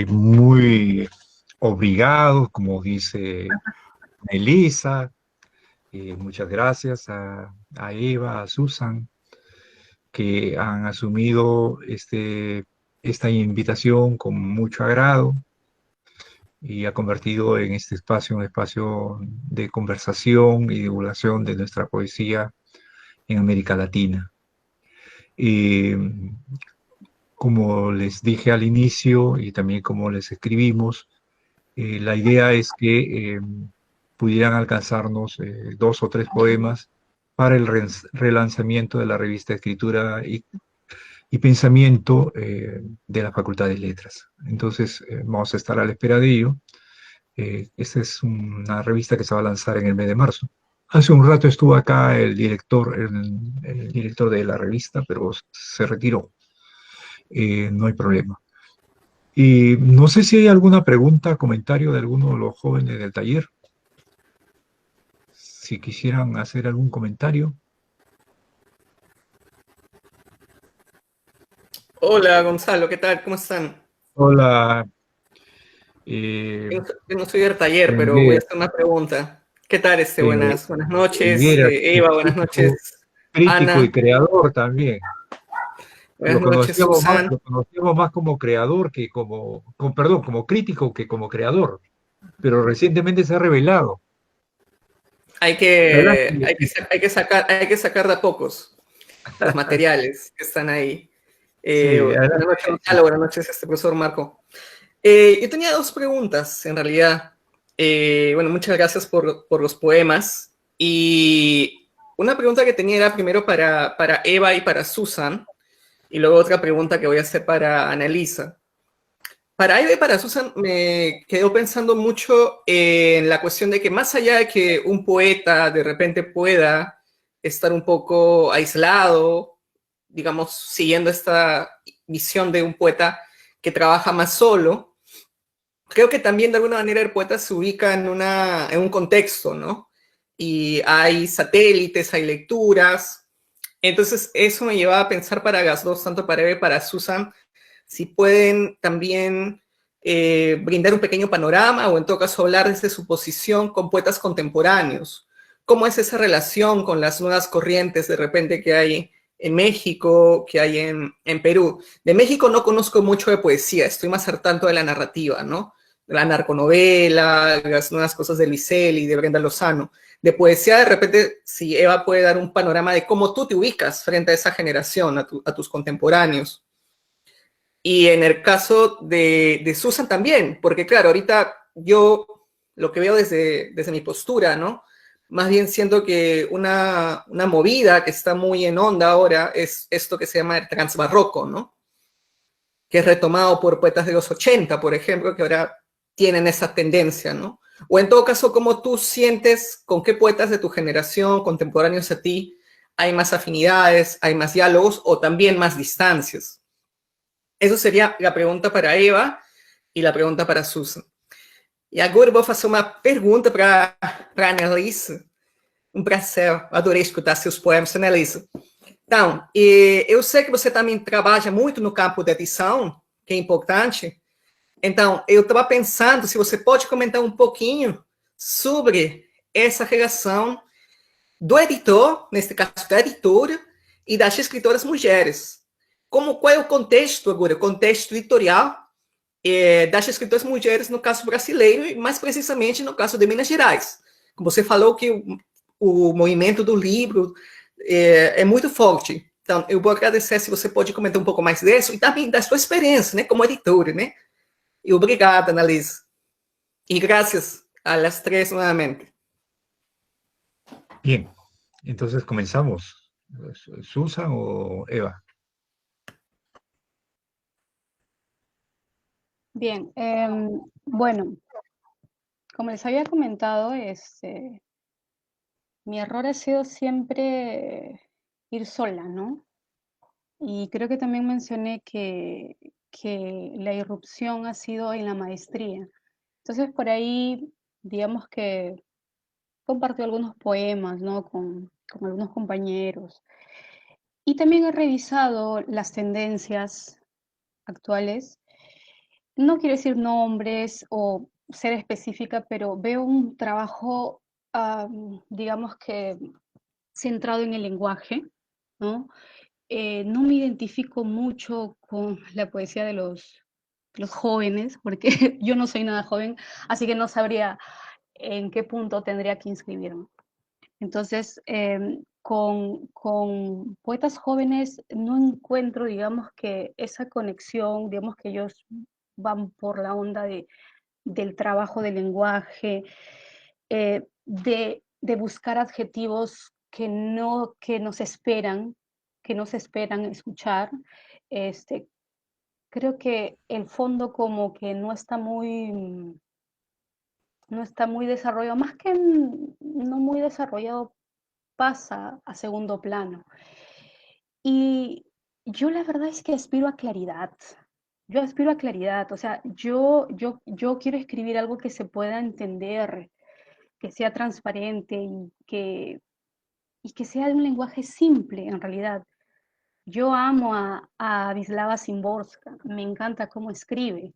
muy obrigado, como dice Melissa. Muchas gracias a Eva, a Susan, que han asumido esta invitación con mucho agrado y ha convertido en este espacio un espacio de conversación y divulgación de nuestra poesía en América Latina. Como les dije al inicio y también como les escribimos, la idea es que pudieran alcanzarnos 2 o 3 poemas para el relanzamiento de la revista Escritura y Pensamiento de la Facultad de Letras. Entonces, vamos a estar a la espera de ello. Esta es una revista que se va a lanzar en el mes de marzo. Hace un rato estuvo acá el director de la revista, pero se retiró. No hay problema. Y no sé si hay alguna pregunta, comentario de alguno de los jóvenes del taller. Si quisieran hacer algún comentario. Hola, Gonzalo, ¿qué tal? ¿Cómo están? Hola. Yo no soy del taller, pero voy a hacer una pregunta. ¿Qué tal? Buenas noches, Eva, buenas noches, Crítico Ana. Y creador también. Buenas noches, Susan. Lo conocíamos más como creador que como crítico que como creador, pero recientemente se ha revelado. Hay que sacar de a pocos los materiales que están ahí. Buenas noches, Gonzalo, buenas noches, profesor Marco. Yo tenía 2 preguntas, en realidad. Bueno, muchas gracias por los poemas. Y una pregunta que tenía era primero para Eva y para Susan, y luego otra pregunta que voy a hacer para Annalisa. Para Eva y para Susan me quedo pensando mucho en la cuestión de que más allá de que un poeta de repente pueda estar un poco aislado, digamos, siguiendo esta visión de un poeta que trabaja más solo, creo que también de alguna manera el poeta se ubica en un contexto, ¿no? Y hay satélites, hay lecturas. Entonces eso me lleva a pensar para las dos, tanto para Eva y para Susan, si pueden también brindar un pequeño panorama o en todo caso hablar desde su posición con poetas contemporáneos. ¿Cómo es esa relación con las nuevas corrientes de repente que hay en México, que hay en Perú? De México no conozco mucho de poesía, estoy más al tanto de la narrativa, ¿no? La narconovela, las nuevas cosas de Luiselli y de Brenda Lozano. De poesía, de repente, si Eva puede dar un panorama de cómo tú te ubicas frente a esa generación, a tus contemporáneos. Y en el caso de Susan también, porque claro, ahorita yo lo que veo desde mi postura, ¿no? Más bien siento que una movida que está muy en onda ahora es esto que se llama el transbarroco, ¿no? Que es retomado por poetas de los 80, por ejemplo, que ahora tienen esa tendencia, ¿no? O en todo caso, ¿cómo tú sientes con qué poetas de tu generación, contemporáneos a ti, hay más afinidades, hay más diálogos o también más distancias? Eso seria a pergunta para Eva e a pergunta para Susan. E agora eu vou fazer uma pergunta para a Annalisa. Um prazer, adorei escutar seus poemas, Annalisa. Então, eu sei que você também trabalha muito no campo da edição, que é importante. Então, eu estava pensando se você pode comentar um pouquinho sobre essa relação do editor, neste caso da editora, e das escritoras mulheres. Qual é o contexto agora? O contexto editorial das escritoras mulheres no caso brasileiro e mais precisamente no caso de Minas Gerais. Como você falou que o movimento do livro é muito forte. Então, eu vou agradecer se você pode comentar um pouco mais disso e também da sua experiência, né, como editora, né? E obrigada, Annalisa. E graças a las tres nuevamente. Bien, entonces comenzamos. ¿Susan o Eva? Bien, bueno, como les había comentado, mi error ha sido siempre ir sola, ¿no? Y creo que también mencioné que la irrupción ha sido en la maestría. Entonces, por ahí, digamos que compartí algunos poemas, ¿no? Con algunos compañeros. Y también he revisado las tendencias actuales. No quiero decir nombres o ser específica, pero veo un trabajo, digamos que centrado en el lenguaje, ¿no? No me identifico mucho con la poesía de los jóvenes, porque yo no soy nada joven, así que no sabría en qué punto tendría que inscribirme. Entonces, con poetas jóvenes no encuentro, digamos, que esa conexión, digamos, que ellos van por la onda del trabajo del lenguaje, de buscar adjetivos que nos esperan, que no se esperan escuchar. Creo que el fondo como que no está muy desarrollado, más que no muy desarrollado, pasa a segundo plano. Y yo la verdad es que aspiro a claridad. Yo aspiro a claridad, o sea, yo quiero escribir algo que se pueda entender, que sea transparente y que sea de un lenguaje simple en realidad. Yo amo a Wisława Szymborska, me encanta cómo escribe,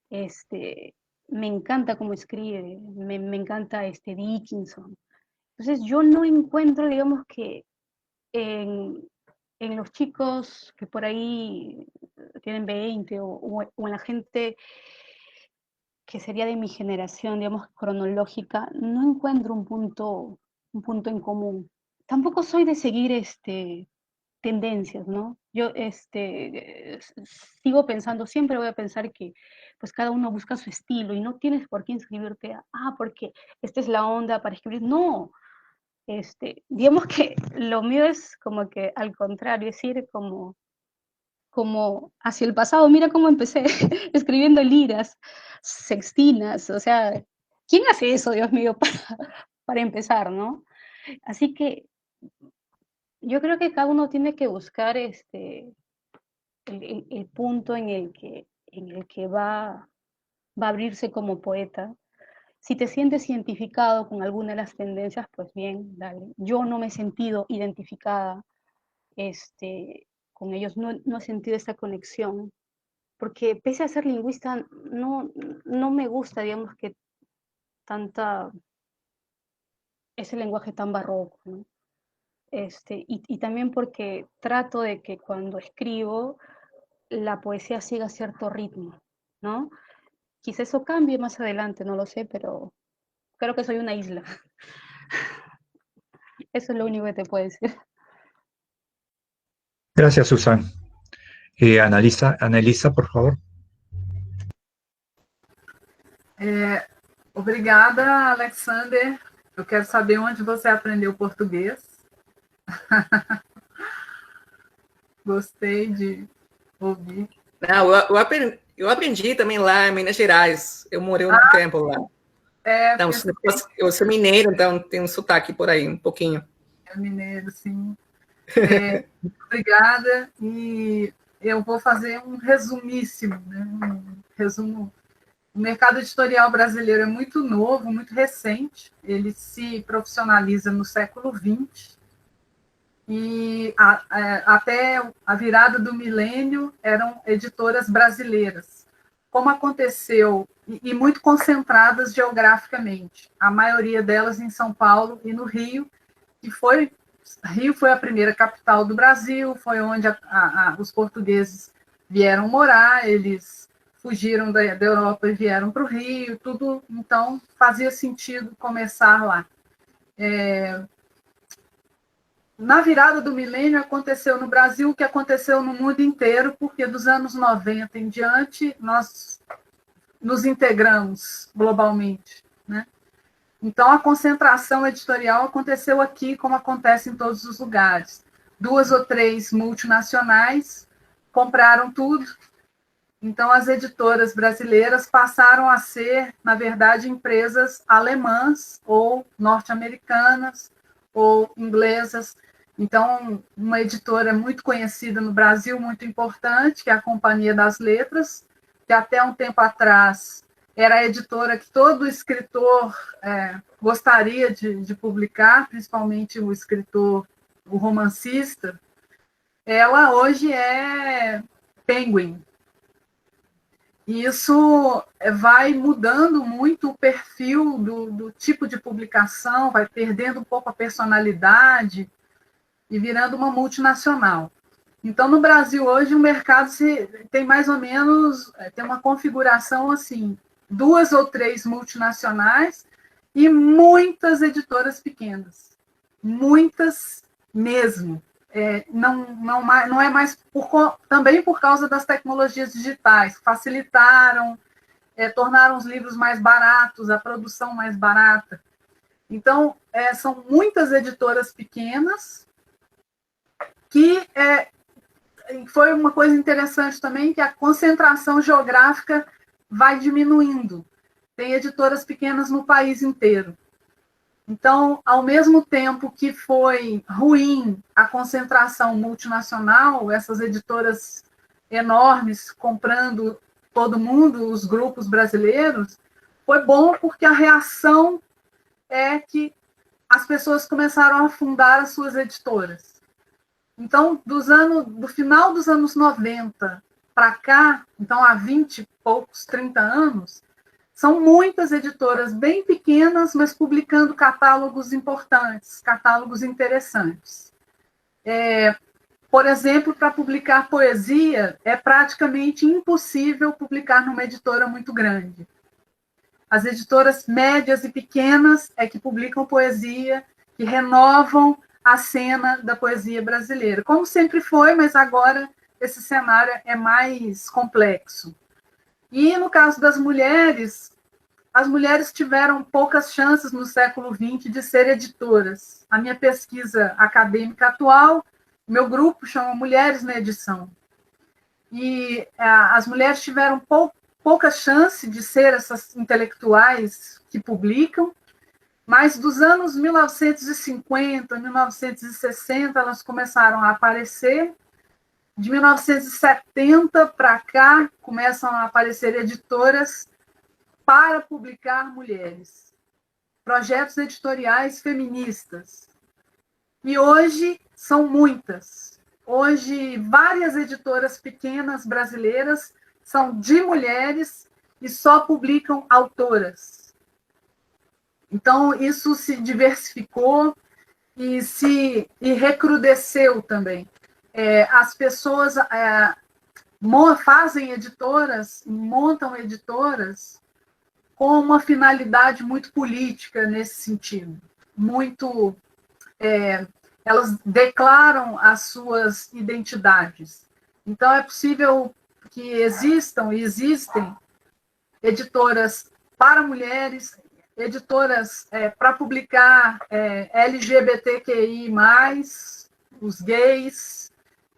este, me encanta cómo escribe, me encanta Dickinson. Entonces yo no encuentro, digamos que en, en los chicos que por ahí tienen 20 o en la gente que sería de mi generación, digamos, cronológica, no encuentro un punto en común. Tampoco soy de seguir tendencias, ¿no? Yo sigo pensando, siempre voy a pensar que pues cada uno busca su estilo y no tienes por qué inscribirte porque esta es la onda para escribir. No, digamos que lo mío es como que al contrario, es ir como hacia el pasado. Mira cómo empecé escribiendo liras, sextinas, o sea, ¿quién hace eso, Dios mío, para empezar, ¿no? Así que yo creo que cada uno tiene que buscar el punto en el que va a abrirse como poeta. Si te sientes identificado con alguna de las tendencias, pues bien, dale. Yo no me he sentido identificada con ellos, no he sentido esa conexión, porque pese a ser lingüista, no me gusta, digamos, que tanta, ese lenguaje tan barroco, ¿no? Y también porque trato de que cuando escribo, la poesía siga cierto ritmo, ¿no? Quizá eso cambie más adelante, no lo sé, pero creo que soy una isla. Eso es lo único que te puedo decir. Gracias, Susan. Anelisa, por favor. Obrigada, Alexander. Eu quero saber onde você aprendeu português. Gostei de ouvir. Não, eu aprendi também lá em Minas Gerais. Eu morei um tempo lá. Não, eu sou mineiro, então tem um sotaque por aí, um pouquinho. É mineiro, sim. Obrigada. E eu vou fazer um resumíssimo, né? Um resumo. O mercado editorial brasileiro é muito novo, muito recente. Ele se profissionaliza no século XX. E até a virada do milênio eram editoras brasileiras. Como aconteceu, e muito concentradas geograficamente, a maioria delas em São Paulo e no Rio, Rio foi a primeira capital do Brasil, foi onde os portugueses vieram morar, eles fugiram da Europa e vieram para o Rio, tudo, então fazia sentido começar lá. Na virada do milênio aconteceu no Brasil o que aconteceu no mundo inteiro, porque dos anos 90 em diante nós nos integramos globalmente, né? Então a concentração editorial aconteceu aqui, como acontece em todos os lugares. 2 ou 3 multinacionais compraram tudo. Então as editoras brasileiras passaram a ser, na verdade, empresas alemãs ou norte-americanas ou inglesas. Então, uma editora muito conhecida no Brasil, muito importante, que é a Companhia das Letras, que até um tempo atrás era a editora que todo escritor gostaria de publicar, principalmente o escritor, o romancista. Ela hoje é Penguin. E isso vai mudando muito o perfil do tipo de publicação, vai perdendo um pouco a personalidade e virando uma multinacional. Então, no Brasil, hoje, o mercado tem mais ou menos, tem uma configuração assim, 2 ou 3 multinacionais e muitas editoras pequenas. Muitas mesmo. Não é mais também por causa das tecnologias digitais, facilitaram, tornaram os livros mais baratos, a produção mais barata. Então, são muitas editoras pequenas, que foi uma coisa interessante também, que a concentração geográfica vai diminuindo. Tem editoras pequenas no país inteiro. Então, ao mesmo tempo que foi ruim a concentração multinacional, essas editoras enormes comprando todo mundo, os grupos brasileiros, foi bom porque a reação é que as pessoas começaram a fundar as suas editoras. Então, do final dos anos 90 para cá, então há 20 e poucos, 30 anos, são muitas editoras bem pequenas, mas publicando catálogos importantes, catálogos interessantes. Por exemplo, para publicar poesia, é praticamente impossível publicar numa editora muito grande. As editoras médias e pequenas é que publicam poesia, que renovam a cena da poesia brasileira. Como sempre foi, mas agora esse cenário é mais complexo. E, no caso das mulheres, as mulheres tiveram poucas chances no século XX de ser editoras. A minha pesquisa acadêmica atual, meu grupo chama Mulheres na Edição. E as mulheres tiveram pouca chance de ser essas intelectuais que publicam, mas dos anos 1950, 1960, elas começaram a aparecer. De 1970 para cá, começam a aparecer editoras para publicar mulheres, projetos editoriais feministas. E hoje são muitas. Hoje, várias editoras pequenas brasileiras são de mulheres e só publicam autoras. Então, isso se diversificou e recrudesceu também. As pessoas fazem editoras, montam editoras com uma finalidade muito política nesse sentido. Elas declaram as suas identidades. Então, é possível que existem editoras para mulheres, editoras para publicar LGBTQI+, os gays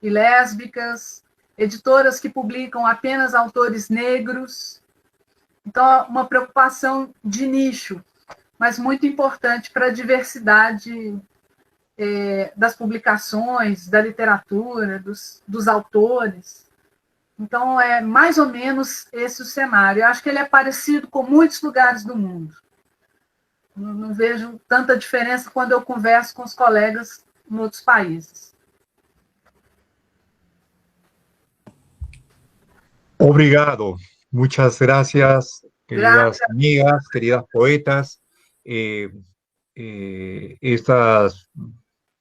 e lésbicas, editoras que publicam apenas autores negros. Então, uma preocupação de nicho, mas muito importante para a diversidade das publicações, da literatura, dos autores. Então, é mais ou menos esse o cenário. Eu acho que ele é parecido com muitos lugares do mundo. Não vejo tanta diferença quando eu converso com os colegas em outros países. Obrigado. Muchas gracias, queridas amigas, queridas poetas. Esta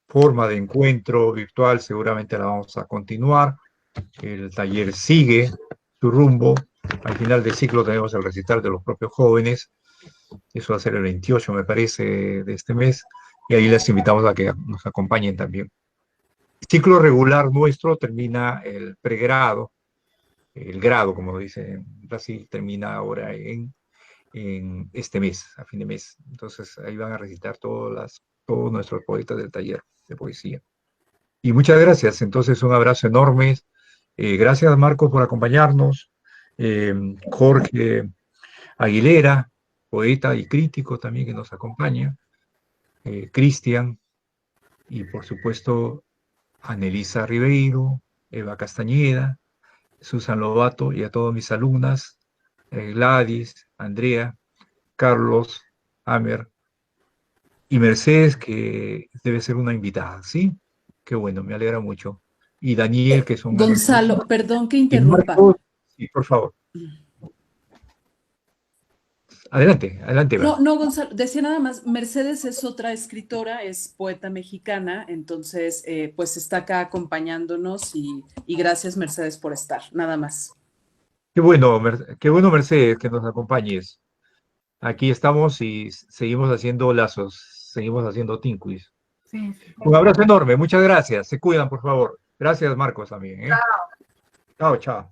forma de encuentro virtual seguramente la vamos a continuar. El taller sigue su rumbo. Al final del ciclo tenemos el recital de los propios jóvenes. Eso va a ser el 28, me parece, de este mes. Y ahí les invitamos a que nos acompañen también. El ciclo regular nuestro termina el pregrado. El grado, como dice en Brasil, termina ahora en este mes, a fin de mes. Entonces ahí van a recitar todos nuestros poetas del taller de poesía. Y muchas gracias. Entonces un abrazo enorme. Gracias, Marcos, por acompañarnos. Jorge Aguilera, poeta y crítico también que nos acompaña. Cristian. Y por supuesto, Anelisa Ribeiro, Eva Castañeda, Susan Lobato y a todas mis alumnas, Gladys, Andrea, Carlos, Amer y Mercedes, que debe ser una invitada, ¿sí? Qué bueno, me alegra mucho. Y Daniel, que es un... Gonzalo, perdón que interrumpa. Sí, por favor. Adelante, adelante. No, Gonzalo, decía nada más, Mercedes es otra escritora, es poeta mexicana, entonces pues está acá acompañándonos y gracias, Mercedes, por estar, nada más. Qué bueno, Mercedes, que nos acompañes. Aquí estamos y seguimos haciendo lazos, seguimos haciendo tinquis. Sí. Un abrazo enorme, muchas gracias, se cuidan, por favor. Gracias, Marcos, también. Chao. Chao, chao.